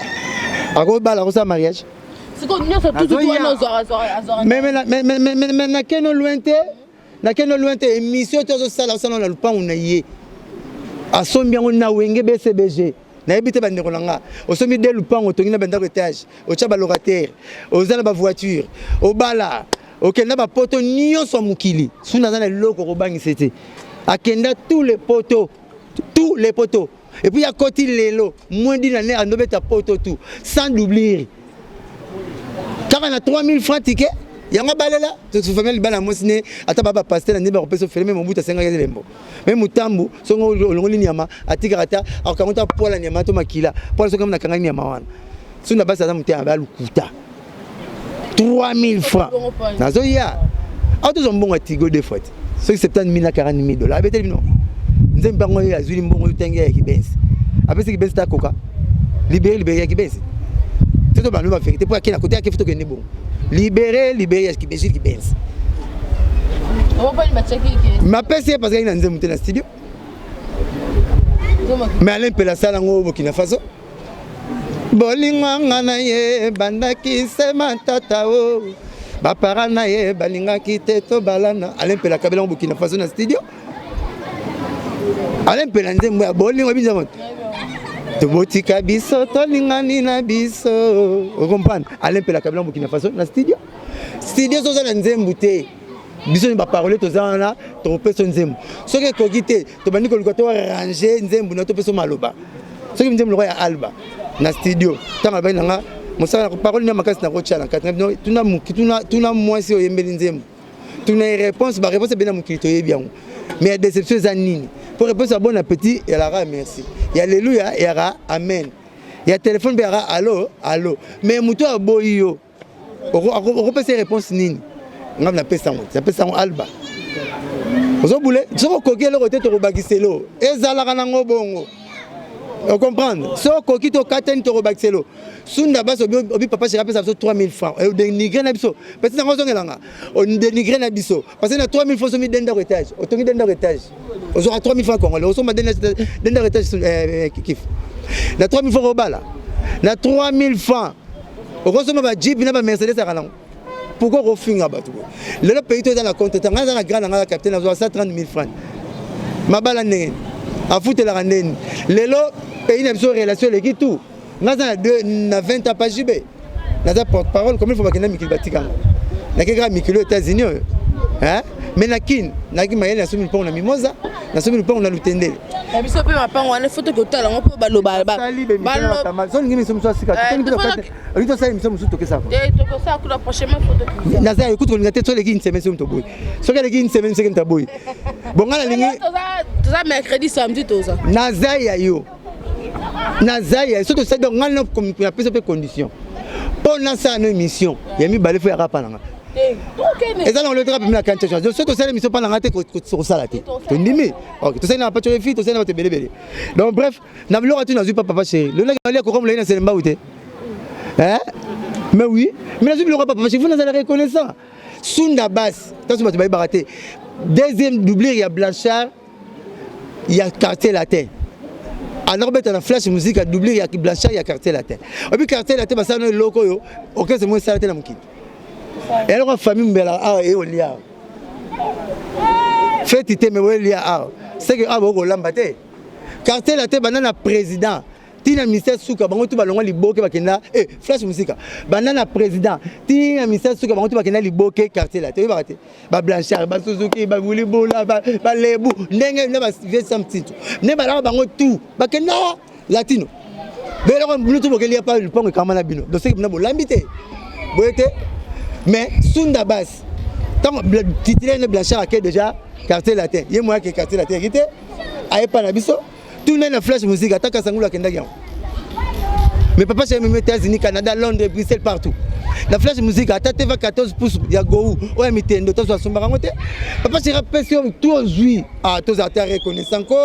ako bala ko sa mariage mais na keno lointé émission tozo sala na lupango na ye asombi yango na wenge BCBG na ebite bandeko nanga osomi de lupango tongi na benda étage ocha ba locataire ozala ba voiture obala okenda ba poto nyonso mukili suna na loko ko bangisa te akenda tous les poteaux et puis à côté lelo moins d'une année à nobeta poto tout sans doubler car on a 3000 francs ticket yanga balela to famille bana mosine ata baba pasteur na ndeba kopeso fermer mon buta 5 lembo même mutambu songo longoli nyama atika ata akangonta pola nyama to makila pola songo na kangani nyama wana suna basa za mutia ba lukuta 3000 francs nazo ya auto zombongo tigo deux fois ce qui 70 000 à 40 000 dollars abeteli non nzembe bango ya zuli mbongo tenge ya kibenzi apesi kibenzi ta koka libérer ya kibenzi c'est to banu ba vérité pour akina côté akifuto kende bon libérer ya kibenzi ma pesi parce que ina nzembe na studio mais Alain Pela sala ngo Burkina Faso bolinganga na ye bandaki sema tata o bapara na ye balingaki te to balana Alain Pela kabela Burkina Faso na studio Alain Pela nzembo ya bolingo binza moto tobotika biso tolingani na biso comprendre Alain Pela kabela Burkina Faso na studio soza na nzembo te biso ni ba parole tozana to peso nzembo soki kokite to bandi ko lukato ranger nzembo na to peso maloba soki nzembo ya alba na studio tanga ba nanga mosala parole na makasi na ko chala tuna mwasi oyembeli nzembo tuna réponse ba réponse bena mukilito yebiango mais déception za nini pour répondre à bon appétit il y aura merci il y a alléluia il y aura amen il y a téléphone il y aura allô mais muto aboyo on peut ces réponses nini ngam na pesa ngo alba ozo boule soko kokele rote to robakiselo ezalaka nango bongo on comprendre soko kito kateni to robakiselo sunda baso obi papa chéri pesa 3000 francs et dénigrer na biso parce que ngozo ngelanga on dénigrer na biso parce que na 3000 francs somi denda étage otongi denda étage ozo 3000 francs congolais ozo ma denda étage kif na 3000 francs obala na 3000 francs ozo ma ba jeep na ba Mercedes akalango pourquoi refinga bato le pays to dans la compte tanga na grand na capitaine na 130 000 francs mabala ndenge afuta la randeni lelo pays na biso relation leki tout ngaza na 20 ans pas jibé na porte parole comme il faut bakena mikili batika na keka mikili aux États-Unis hein mais na kin na ki mayele na somi pont na mimosa na somi pont na lutendele na biso pe mapango wana photo ko tala ngo po baloba balo son ngimi somo sika to sa imi somo to kesa to sa kula prochainement photo na za écoute on ngate to leki nseme somo to boy so ke leki nseme nseke to boy bongala lingi to za mercredi samedi to za na za ya yo na za ya so to sa donc ngana comme na pesa pe condition pour na sa no émission ya mi balé fo ya rapa nanga et ça on le trappe na kancha chose surtout ça l'émission pas ngate ko ça la tête to ndimi OK to ça na pas tu fille to ça na te belé donc bref na lo tu na zu papa chéri le ngali ko comme le na selemba outé hein mais oui mais na zu le papa chéri vous na la reconnaissant sunda bas tasu ba baraté deuxième doublure il y a Blanchard il y a Quartier Latin alors bête la flash musique a doublure il y a Blanchard il y a Quartier Latin et puis Quartier Latin ba ça no loko yo OK c'est moi ça la tête na mukini et alors famille mbela ah et olia fait ité mais olia ah c'est que ah boko lambate Quartier Latin banana président tina ministère suka bango tu balonga liboke bakenda flash musique banana président tina ministère suka bango tu bakenda liboke Quartier Latin bakate ba Blanchard ba Suzuki ba Wulibola ba Lebu ndenge na ba vieux samtito ne ba bango tout bakenda latino belo ko tu bokelia pa le pongo kamana bino donc c'est que na bolambité boyete mais sunda bas tant titulaire Blanchard a déjà Quartier Latin yé moi que Quartier Latin était aye pa na biso tout na flash musique attaque sangula kenda mais papa chez mes États-Unis Canada Londres Bruxelles partout la flash musique ata tv 14 pouces ya go oya mitendo to asomba ngote papa chéri pression tout aujourd'hui ah to za ta reconnaissant ko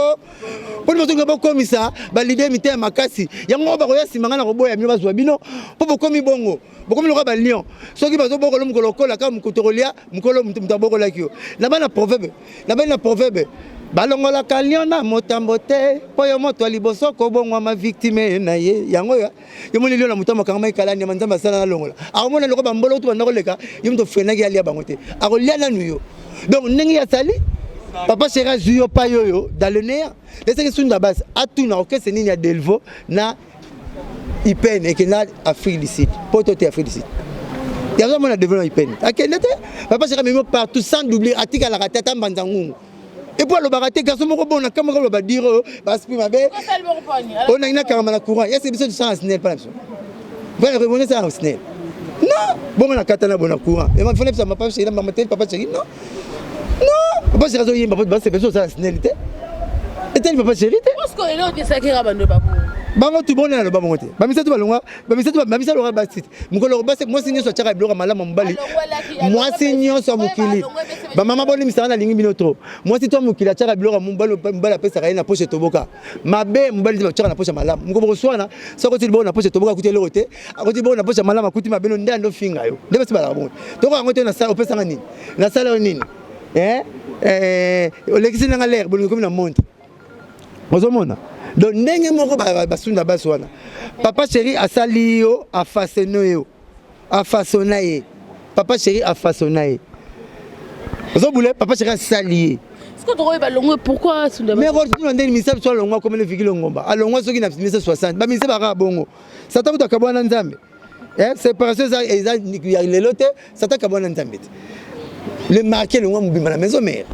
pour nous ngabo komisa ba leader mité makasi yango ba koya simanga na roboya myo bazwa bino po bokomi bongo bokomi lo ba lion soki bazo boko lo mukolo kola ka mukotolia mukolo mutabo la kio na bana proverbe balongola kalion na motambo te po yo moto liboso ko bongwa ma victime na ye yango yo moni lio na motambo kanga ikala ni manzamba sala na longola akomona loko bambolo tu bandako leka yimto frena ki alia bango te akolia na nuyo donc ndenge ya sali papa chéri zuyo pa yoyo dans le néant laissez que sunda base atuna ok c'est nini ya Delvo na Ipene et que na Afrique du Sud poto te Afrique du Sud ya zo mona développement Ipene akende te papa chéri même partout sans doubler atika la tata mbanzangu. Et pour le baraté, garçon, mon bon, on a comme on va dire, parce que ma belle, on a une caméra courant. Il y a ces besoins de sang snell, pas la chose. Vous allez revenir ça en snell. Non, bon, on a katana bon courant. Et ma femme, ça m'a pas chéri, ma tête, papa chéri, non. Non, papa chéri, il y a pas ces besoins de sang snell. Et tel papa chéri. Parce que là, on dit ça qui est rabando babou. Bango tout bon na ba monter ba misa to balongwa ba misa lo ba site mukolo ba se moi sinyo so chaka biloko malama mbali moi sinyo so mukili ba mama boni misa na lingi binoto moi si to mukili chaka biloko mbala pesa ka na poche toboka mabe mbali to chaka na poche malama muko swana so ko ti bo na poche toboka kuti lokote akoti bo na poche malama kuti mabelo ndando finga yo ndebe se bala bongo to ko ngote na sala opesa ngani na sala nini olekisi na l'air bolingo comme na monte ozomona. Donc ndenge moko basunda baswana papa chéri asali yo afaseno yo afasonaye papa chéri afasonaye ozo boule papa chéri asali est-ce que tu vois balongo pourquoi sunda mais quand tu ndeni misab so longo comme le vigilo ngomba alongo soki na 60 ba mise ba bongo sata kuta kabwana nzambe séparation ça ya lelote sata kabwana nzambe le marqué longo mubima la maison mère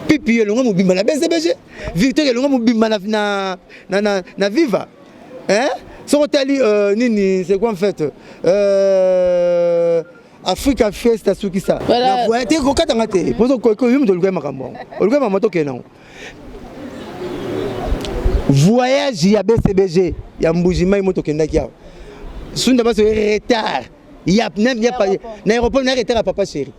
pipi longo mubimba na BCBG Victor longo mubimba na Viva so tali nini c'est quoi en fait Africa Fiesta suki ça na voyage ko katanga te pozo ko yum to lukema makambo olukema moto kenango voyage ya BCBG ya mbujima moto kendaki ya sunda baso retard ya pas na aéroport na retard à papa chéri.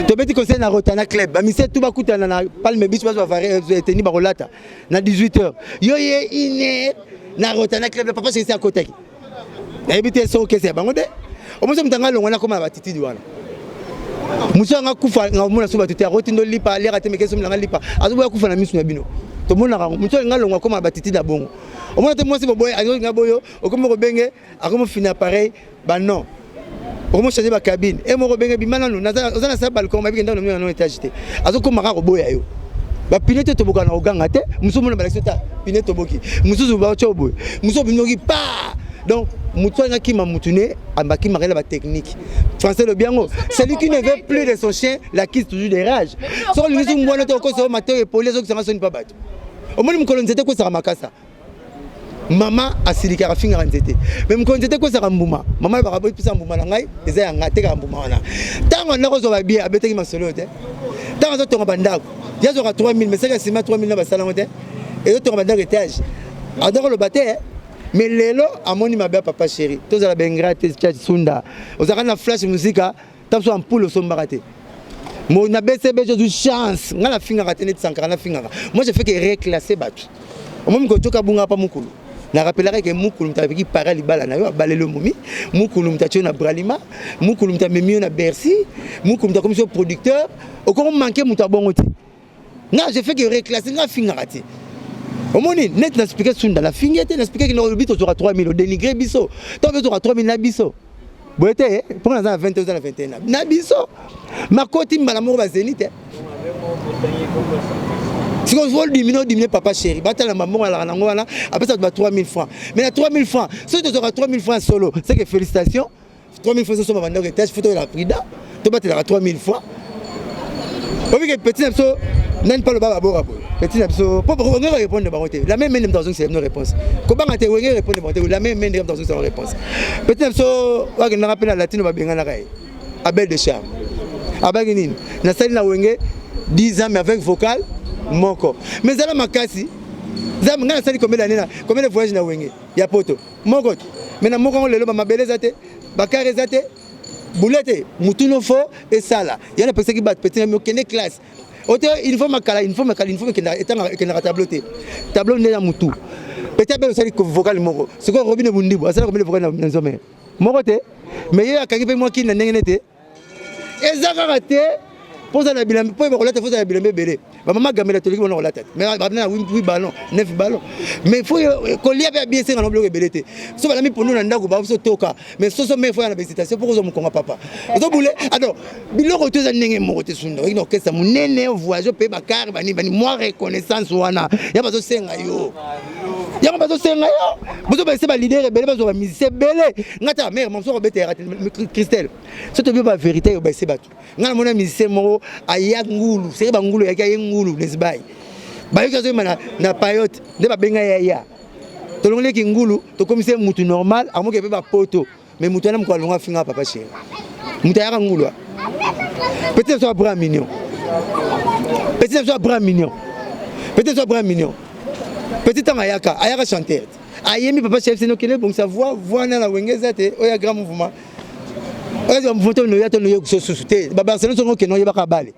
Tu peux te conseiller na Rotana Club. Mise tout ba kutana na Palme Beach va faire tenir barolata na 18h. Yo ye ine na Rotana Club papa c'est à côté. Na ebité so ke c'est bango de. O mo so mtanga longo na koma batiti diwana. Muso nga kufa nga mona so batiti a rotindo lipa lera te mekeso mlanga lipa. Azo boya kufa na misu na bino. To mona nga muso nga longo koma batiti da bongo. O mona te mo si boy azo nga boyo o komo ko benge akomo fina pareil ba non. Comment changer ma cabine et mon robin bimana nous na sa balcon ma bikenda na no étage té azo ko maka roboya yo ba pinete to boka na oganga te muso mona balexeta pinete to boki muso ba chobo muso binoki pa donc muto nga ki mamutune ambaki marela ba technique français le biango celui qui ne veut plus de son chien l'acquise toujours des rages so lui so mwana to ko so matin et police so sanga soni pa bato au moins mukolonzete ko sa makasa Maman a silika finga nzete même quand j'étais ko saka mbuma maman ba ka pisa mbuma na ngai eza ya ngate ka mbuma wana tango na ko zo ba bien abeteki masolo te tango zo tonga bandako ya zo ka 3000 mais c'est sima 3000 na ba sala ngote et zo tonga bandako étage adoro le baté mais lelo amoni mabe papa chéri to za la bengrate sunda ozaka na flash musica tapso ampoule so mbakate mo na BCB j'ai chance ngala finga ka tene tsankara na finga moi je fais que reclasser batu au moment que toka bunga pa mukulu na rappellerai que mukulu mtabiki para libala na yo balelo momi mukulu mtatio na Bralima mukulu mtamemio na Bercy mukulu mta commission producteur au comment manquer mutabongo ti na j'ai fait que reclasser nga finga kati au moment net na expliquer sunda la fingete na expliquer que no bito aura 3000 dénigrer biso tant que aura 3000 na biso boete pour na 22 na 21 na biso makoti mbala moko ba zenite si on veut diminuer papa chéri, la maman à la rangoana, après ça tu vas 3000 francs. Mais à 3000 francs, si tu auras 3000 francs solo, c'est que félicitations. 3000 francs sur ma vendeur étage, photo de la prida, tu vas 3000 francs. On dit que petit abso, n'a pas le baba bora. Petit abso, pour répondre de baroté. La même même dans une c'est une réponse. Comment tu répondre de baroté, la même même dans une c'est une réponse. Petit abso, on a rappelé la latine va bien à la raille. Abel de charme. Abaginine, na salle na wenge 10 ans mais avec vocal. Moko mais zala makasi zama ngana sali combien d'années combien de voyages na wenge ya poto moko mais na moko lelo ba mabeleza te bakar ezate boulette mutuno fo et sala yana personne qui bat petit mais aucune classe autant il faut makala il faut que na tableau ne ya mutu peut-être bien ça vocal moko c'est quoi Robin Bundibo ça comme le vocal na nzome moko te mais il y a quelqu'un moi qui na ngene ezaka raté pour ça la bilan pour relate faut ça la bilan belé maman gamela toliki on relate mais na 8 ballons 9 ballons mais faut ko lia bien c'est na bloqué belé te so bala mi pour nous na ndako ba so toka mais so mais faut na hésitation pour zo mo papa zo boule alors biloko to za ndenge mo te sunda ino kesa munene voyage pe bakar bani moi reconnaissance wana ya bazo senga yo ya bazo senga yo bozo ba se ba leader belé bazo ba musicien belé ngata mère mon so ko bete Christelle so to bi ba vérité yo ba se batu ngana mona musicien mo aya ngulu c'est ba ngulu ya ngulu nesbai ba yo kazo na payote de ba benga ya to longole ki ngulu to komise mutu normal amo ke ba poto mais mutu na mko longa finga papa chéri mutu ya ngulu peut-être soit bras mignon peut-être soit bras mignon peut-être soit bras mignon petit ayaka chanteur ayemi papa chéri c'est no kene bon sa voix na wengeza te oya grand mouvement oya mouvement no ya to no yo sosusute ba Barcelone songo ke no yeba ka bale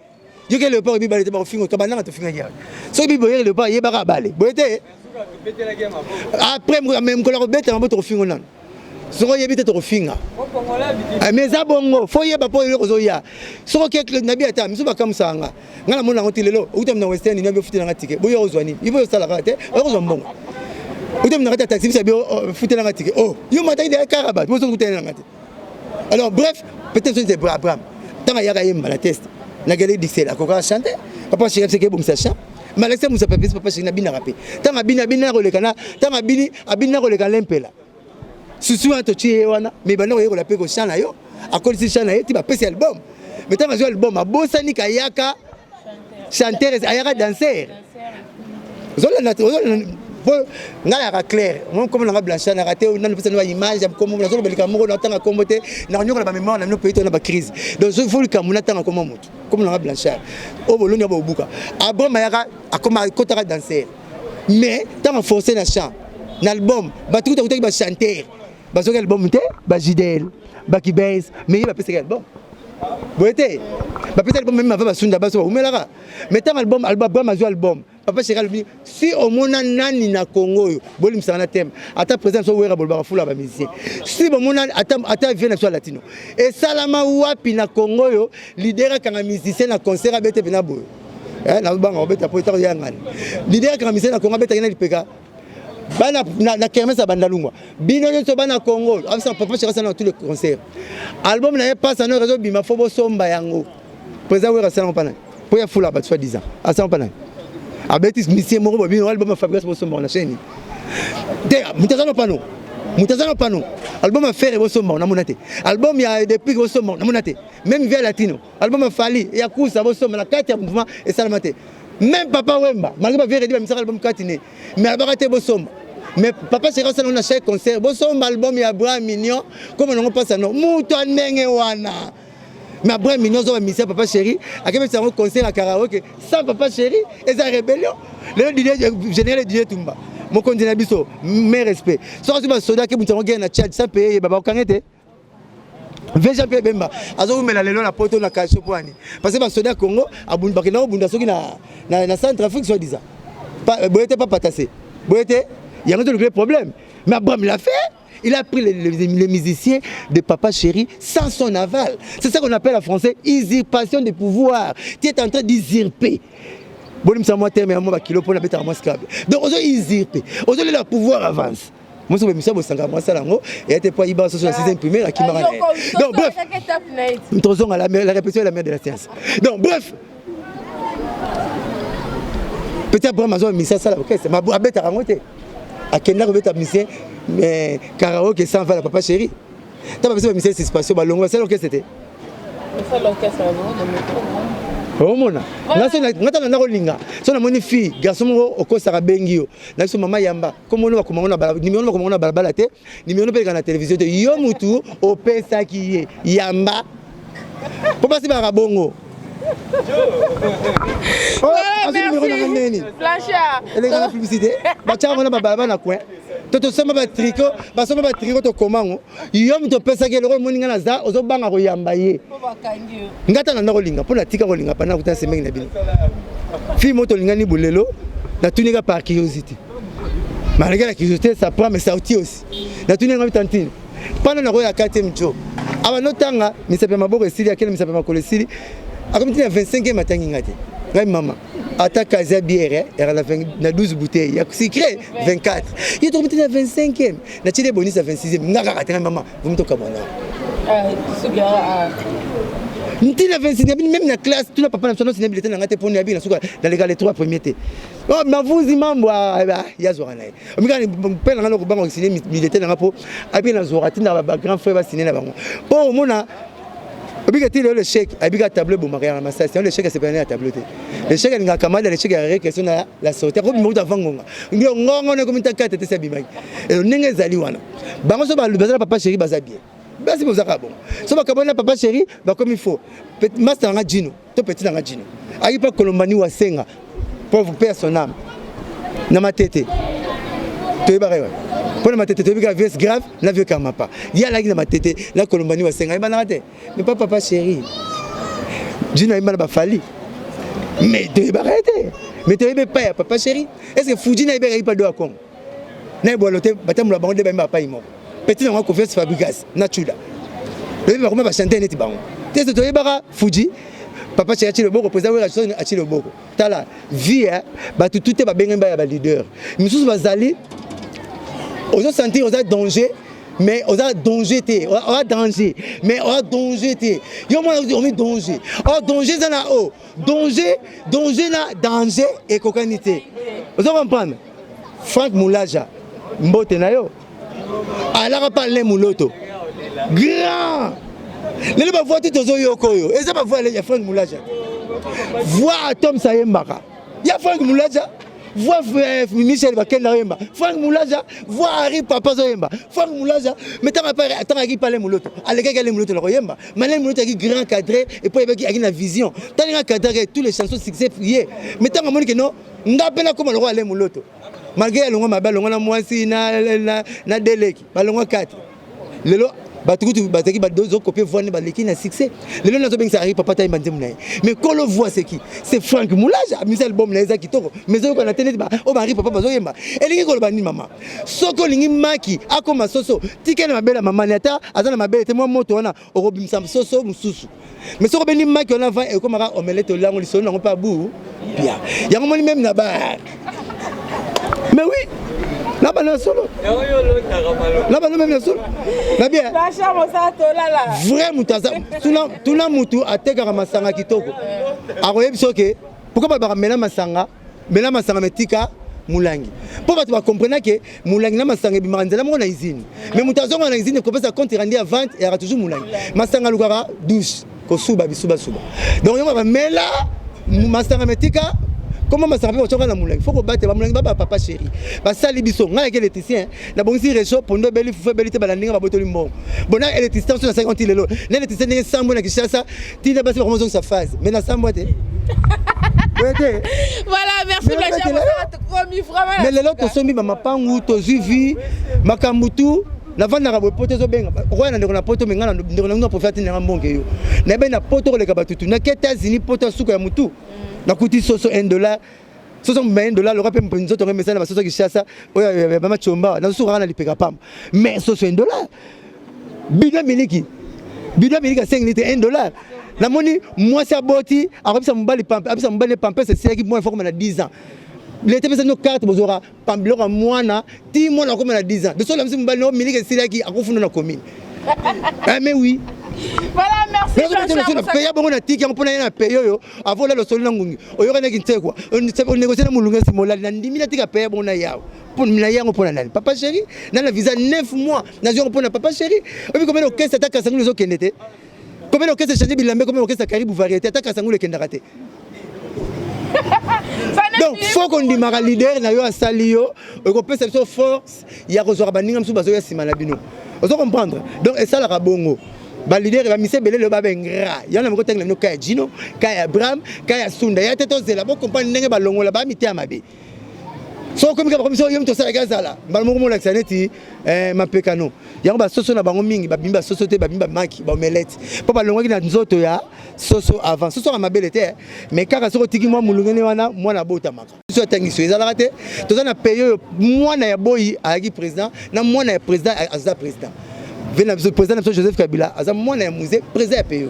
yo ke le port bi balé te ba fingo to bananga to finga ya so bi boyer le port yeba ka bale boyete après même ko la bête en to fingo nan so ko yebi te to finga mais za bongo fo yeba po yo zo ya so ko ke na bi ata miso ba kamsanga ngala mona ngoti lelo utam na western ni bi futi na tike boyo ozwani ibo sala ka te o zo mbongo utam na taxi bi futi na tike oh yo mata ide karabat mo so kutena ngati alors bref peut-être c'est Abraham tant ya ka yemba la test na gale dixel akoka chanter papa chéri c'est que bon ça chante malgré musa papa chéri na bina rapé tant bina kolekana tant abina kolekana lempela susu anto tie wana mais bana ko la pe ko chana yo akoli si chana yo ti ba pesi album mais tant mazio album abosani kayaka chanteur ayaka danser zola na ngala ka clair mon comme na blanchard na raté na pesa na image comme na zo belika moko na tanga kombote na nyoka ba mémoire na no pays na ba crise donc il faut le kamuna tanga comme moto comme na blanchard o boloni ba obuka abon mayaka akoma kotaka danser mais tanga forcer na chant na album ba tout ba chanter ba zo album te ba Jidel ba Kibes mais il va pesa album boete ba pesa album même ba sunda ba so umelaka mais tanga album mazo album papa chéri si au mona nani na Congo bolim sana thème ata présence so wera bolba fula ba musicien si bon mona ata vient na so latino et salama wapi na Congo yo leader kanga musicien na concert abete bena boyo na banga obeta poeta ya ngani leader kanga musicien na Congo abeta na lipeka bana na kermesa bandalungwa bino nso bana Congo afisa papa chéri sana tous les concerts album na passe na réseau bima fobo somba yango présent wera sana pana pour ya fula ba soit 10 ans à ça pana abetis monsieur moko bobino album Fabrice Bosomba na chaîne de mutazano pano album affaire Bosomba na monate album ya depuis Bosomba na monate même via latino album Fali ya kusa Bosomba na 4e mouvement et salamate même papa Wemba malgré via dit ba album katine mais albaraté Bosomba mais papa c'est ça na chaque concert Bosomba album ya Abraham Mignon comme on passe non muto ndenge wana mais après mignon zo mission papa chéri akebe ça un concert à karaoke sans papa chéri et ça rébellion le DJ général DJ Tumba mon continent biso mes respect so ba soda ke mutango gena na Tchad ça paye baba okangete veja pe bemba azo mela lelo na poto na kacho poani parce que ba soda Congo abunda bakina obunda soki na Centrafrique soit disant pas boyete pas patassé boyete il y a un autre problème mais Abraham l'a fait. Il a pris les musiciens de papa chéri sans son aval. C'est ça qu'on appelle en français usurpation de pouvoir. Tu es en train d'usurper. Donc, aujourd'hui, le pouvoir avance. Moi, je suis donc, bref, la répétition est la mère de la science. Donc, bref. Peut-être que Amazon a ça, c'est ma bête à raconter. À Kenya, on musicien. Mais karaoke sans faire la papa chéri. T'as pas besoin de misser ces spaces ballon, c'est l'orchestre c'était. C'est l'orchestre Oh mona. Ngata na rolinga. So na moni fille, garçon au ko sara bengio. Na so mama yamba. Comme on va comment on a bala, ni on comment on a bala te, ni on peut na télévision te yo mutu au pesa qui yamba. Pour passer par bongo. Oh, merci. Blanchard. Elle est dans la publicité. Bah tiens on a bala na coin. Toto sama ba tricot, ba sama ba tricot to komango. Yom to pesa ke loko moninga na za ozo banga ko yamba ye. Ngata na kolinga pona tika kolinga pana kuta semeng na bino. Fi moto linga ni bulelo na tuninga par curiosité. Malgré la curiosité ça prend mais ça aussi. Na tuninga mitantine. Pana na ko ya 4e jour. Aba notanga misape maboko esili akele misape makolo esili. Akomiti na 25e matangi ngate. Ngai mama ata kaza bière era na 12 bouteilles ya sucré 24. Il tombe na 25e. Na tile bonus à 26e. Ngaka katanga mama, vous me toka bona. Ntina 26e même na classe tout na papa na sono siné billet na ngate poni abi na suka dans les 3 premiers té. Oh mavuzi mambo ya zora nae. Omika pena ngalo ko bango siné billet na ngapo abi na zora tina ba grand frère ba siné na bango. Bon mona Obligatoirement le chèque, avec tableau bon mariage ma station le chèque c'est pas un tableau. Le chèque il y a camarade le chèque il y a question la sortie. Comme nous avons ngonga. Ndio ngonga ne comme ta carte te sabimaki. Et ninga zali wana. Bango so ba lubeza papa chéri baza bien. Basi bozaka bon. So ba kabona papa chéri ba comme il faut. Master nga Gino, to petit nga Gino. Ayi pa Colombani wa senga. Pauvre père son âme. Na matete. To ibare. Pour ma tête, tu as vu grave, n'a vu qu'un mapa. Il y a là qui ma tête, la Colombanie va s'engager. Mais pas papa chéri. Je n'ai pas fallu. Mais tu es arrêté. Mais tu n'es pas papa chéri. Est-ce que Fuji n'a pas de quoi? N'a pas de bâtiment la bande de papa immo. Petit on a confiance Fabregas, naturel. Le bébé comment va chanter net bango. Tu sais tu es bara Fuji. Papa chéri le boko président la chose a le boko. Tala vie ba tout est ba benga ba leader. Misusu bazali on a senti on a danger mais on a danger on a danger mais on a danger yo moi on a danger oh danger ça na oh danger na danger et cocanité vous comprenez Franck Moulaja mbote na yo ala pas le muloto grand les ba voix tout yoko yo et ça ba voix ya Franck Moulaja voix Tom Sayembaka ya Franck Moulaja voix Michel Bakenda Yemba Franck Moulaja voix Harry Papa Zoyemba Franck Moulaja mais tant qui parler muloto allez les muloto le Yemba mais muloto qui grand cadré et puis il y a une vision tant il cadré tous les chansons succès mais tant que non ngapena comme le roi les muloto malgré le roi mabel on a moisi na deleki balongo 4 lelo batukutu bataki ba deux copier voir ne baleki na succès lelo nazo bengisa Harry Papa tayi banze munaye mais quand on voit c'est qui c'est Franck Moulaja mise album na ezaki toko mais on a télé ba o Harry Papa bazo yemba elingi ko bani mama soko lingi maki akoma soso tikena mabela mama nata azana mabela te moi moto wana orobimsa soso mususu mais soko beni maki on va e komaka omelette lango lisolo nango pa bu bien yango moni même na ba mais oui là-bas, là, solo. Là-bas, même solo. Là bien. Vrai moutaza. Tout la moutou a tega masanga kitoko. Aroye bisoke. Pourquoi pas mena masanga metika Moulangi. Pourquoi tu vas comprendre que Moulangi na masanga bimanzela mo na usine. Mais moutaza na usine ko pesa compte rendu à vente et a toujours Moulangi. Masanga lukara douche ko suba bisuba suba. Donc on va mela masanga metika. Comment ça s'appelle au na Moulangi? Faut que battre Moulangi baba papa chéri. Ba sali biso nga électricien na bonzi réseau pour ndo beli fufe belité balandinga ba botoli mbongo. Bona électricien sur 50 lelo. L'électricien n'est sans bona Kinshasa, tina basi comment sa phase. Mais na sambo te. Voilà, merci Blanchard. Mais lelo to sombi mama pangu to zivi makambutu na vanda ka poto zo benga. Roi na ndeko na poto menga na ndeko na profeti na mbonge yo. Na be na poto le ka batutu. Na États-Unis poto suko ya mutu. Na kuti soso $1 soso $1 le rappel mpenzo to remesa na soso Kinshasa oya mama chomba na soso kana lipeka pam mais soso $1 bidon miliki 5 litres $1 na moni moi sa boti arabisa mbali pampe abisa mbali pampe c'est qui moi faut comme na 10 ans l'été pesa no carte bozora pambilo ka mwana ti mwana comme na 10 ans de solo mbali no miliki c'est qui akufuna na commune mais oui. Voilà, merci. Paya bongo na tiki mpona na payo yo avola lo solo ngungi oyoka na kintekwa on négocier na mulunga simolali na ndimi na tika paya bongo na yawo pour mina yango pona nani papa chéri na la visa 9 mois na zo pona papa chéri obi combien de caisse attaque sangu zo kendete combien de caisse changer bilambe combien de caisse karibu variété attaque sangu le kendaraté. Donc faut qu'on démarre leader na yo asali yo ko pesa so force ya ko zo baninga msu bazo ya simana bino ozo comprendre donc et ça la bongo ba leader va mise belé le babengra yana moko tengla no kaya Gino kaya Abraham kaya Sunda ya teto zela bo comprendre ndenge balongola ba miti amabe so comme comme ça yom to ça gazala ba mo la saneti mapekano yango ba soso na bango mingi ba bimba soso te ba bimba maki ba omelette po ba longo na nzoto ya soso avant soso na mabele te mais kaka soko tiki moi mulungene wana mwana bota maka so tangiso ezala te to za na paye mwana ya boyi aki président na mwana ya président aza président vena le président Joseph Kabila aza mwana ya musée président ya paye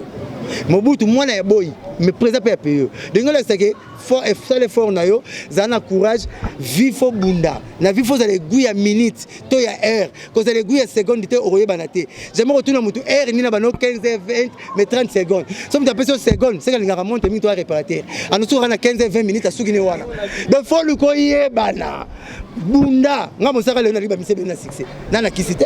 Mobutu mwana ya boyi mais président pa paye donc là c'est que fort et ça les fort na yo zana courage vifo bunda na vifo za les goût ya minute to ya heure cause les goût ya seconde te okoyeba na te jamais retourner mutu heure ni na bano 15 20 mais 30 secondes somme ta personne seconde c'est que linga monte mi to réparateur anoso na 15 20 minutes asuki ne wana donc faut le koyeba na bunda nga mosaka le na liba mise na succès na kisite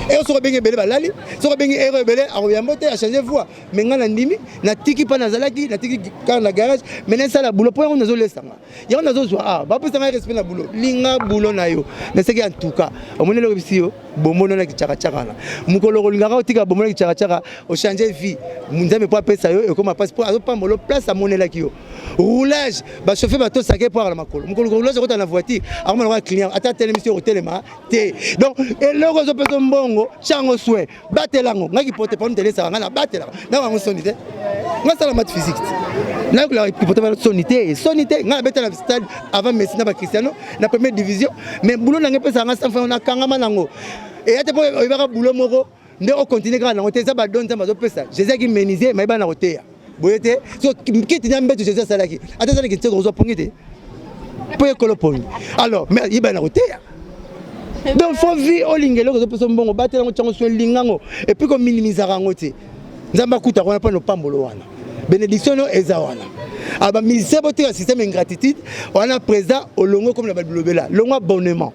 et on se rebenge belé balali so rebenge erreur belé a royambote a changer voix mais nga na ndimi na tiki pa na zalaki na tiki car na garage mais ça la boulot on nazo lesanga ya nazo zwa ah ba pesa respect na boulot linga boulot na yo mais c'est que en tout cas au moins le bisio bomono na kichaka chaka na mukolo linga otika bomono kichaka chaka o changer vie munzame po pesa yo et comme passeport azo pa molo place à monela ki yo roulage ba chauffeur ba to saké pour la makolo mukolo roulage ko na voiture a mo na client ata tele monsieur hotel ma te donc et le rezo peso mbongo chango souhait batelango ngaki pote pa ntele sa ngana batela na wango sonité nga sala mat physique na ko la pote pa sonité nga beta na stade avant Messi na ba Cristiano na première division mais boulot na ngepesa nga sans na kangama nango et ate po ibaka boulot moko nde o continuer kana na hôtel ça ba donne ça bazo pesa Jésus qui menisé mais ba na hôtel boyete so kiti na mbeto Jésus salaki ate salaki tseko zo pongite po ekolo pongi alors mais iba na hôtel donc faut vivre au lingelo ko pesa mbongo batela ngo tsango so lingango et puis ko minimiser rango te nzamba kuta ko na pa no pambolo wana bénédiction no ezawana aba misebo te système ingratitude on a président olongo comme la balobela longo abonnement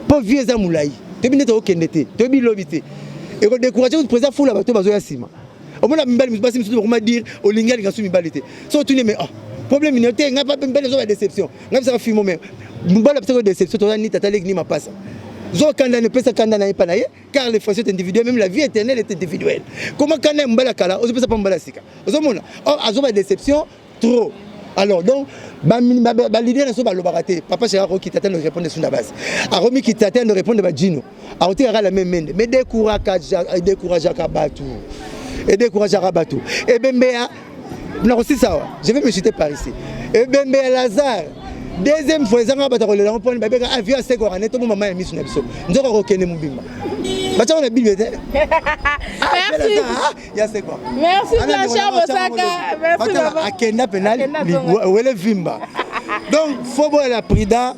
pour vieux za mulai te binete okendete te bilobité et ko décourager le président fula bato bazo ya sima au moins la mbali misbasi misu ko dire olingali ngasu mibalite so tu ne mais problème minorité nga pas mbele zo ba déception nga ça film mais mbala peut déception to ni tata ni ma passe zo kanda ne pesa kanda na epana ye car les fractions individuelles même la vie éternelle est individuelle comment kanda mbala kala ozo pesa pa mbala sika ozo mona azo ba déception trop alors donc ba leader na so ba lobaraté papa chéra ko kitata no répondre sur la base a remis kitata no répondre ba Gino a otira la même mende mais décourage ka batu et décourage ka batu et bembea na aussi ça je vais me jeter par ici et bembea Lazare deuxième fois ils ont battu le long point bébé avion à Ségora neto maman ya misu na biso nzoko ko kene mubimba bacha on a billet merci ya Ségora merci Blanchard Mosaka merci baba akenda penal wele vimba donc faut boire la prida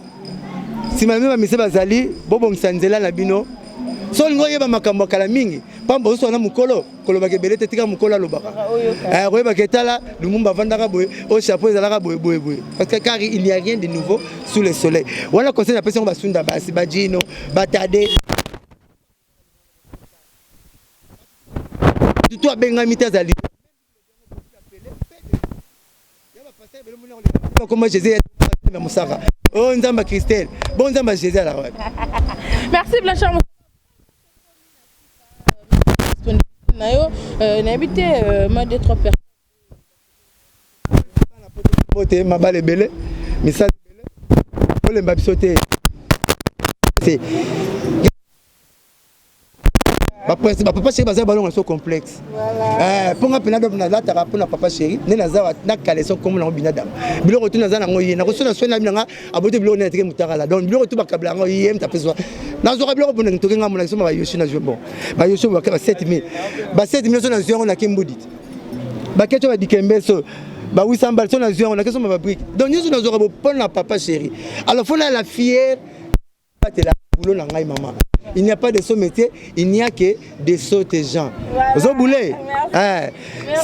si même mise bazali bobo nsanzela na bino so ngoye ba makambo kala mingi pambo so na mukolo koloba ke belete tika mukolo lobaka roye ba ketala lumumba vandaka boye au chapeau ezalaka boye parce que car il n'y a rien de nouveau sous le soleil wana conseil na personne ba sunda basi ba Gino batade toi benga mitazali comment Jésus est Moussaka oh nzamba Christelle bon nzamba Jésus à la rue merci Blanchard n'habité ma deux trois personnes boté ma balle belé message belé le mbabisoté c'est papa chéri baza balonga so complexe pour nga pena na data rapona papa chéri ne naza na kaleso comme na binadam biloko tu naza na ngoyi na kosona so na binanga abote biloko na teke mutakala donc biloko tu bakabla ngo yem tapeswa nazo ka biloko bona ntoke nga mona so ba yoshi na je bon ba yoshi ba 7000 ba 7000 so na zio na kimbudit ba keto ba dikembe so ba 800 balles so na zio na keso ba brique donc nyoso nazo ka pona papa chéri alors faut la fière batela boulot na ngai maman. Il n'y a pas de saut métier, il n'y a que des sauts gens. Zo boulé.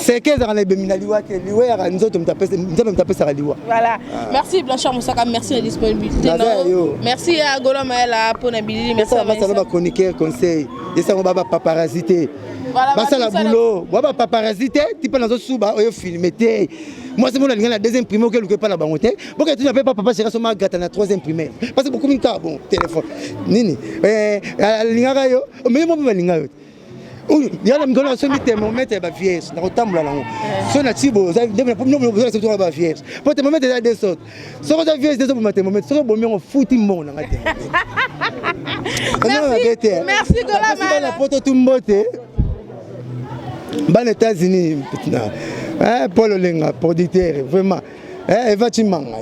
C'est que ça les beminaliwa que liwa ya nzoto mtape sa liwa. Voilà. Merci Blanchard Moussaka, merci de la disponibilité. Merci à Golo Maela pour la bilili, merci à Vanessa. Ça va chroniquer conseil. Et ça on va paparazité. Voilà. Ça la boulot. On va paparazité, tu peux dans souba oyo filmer. Moi c'est mon la deuxième primaire que le pas la bangote. Pourquoi tu n'appelles pas papa chéri sur ma gâte na troisième primaire? Parce que beaucoup de bon téléphone. Nini. Linga yo, mais moi linga yo. Oui, il y a un thermomètre et la vierge. On retombe là. Si on a tibo, vous avez la vierge. Pour thermomètre, il y a des sortes. Si on a vierge, des autres pour thermomètre. Si on a fout le monde. Merci de la main. La photo tout le monde. Dans les États-Unis, Paul Olenga, producteur, vraiment. Eva Chimanga.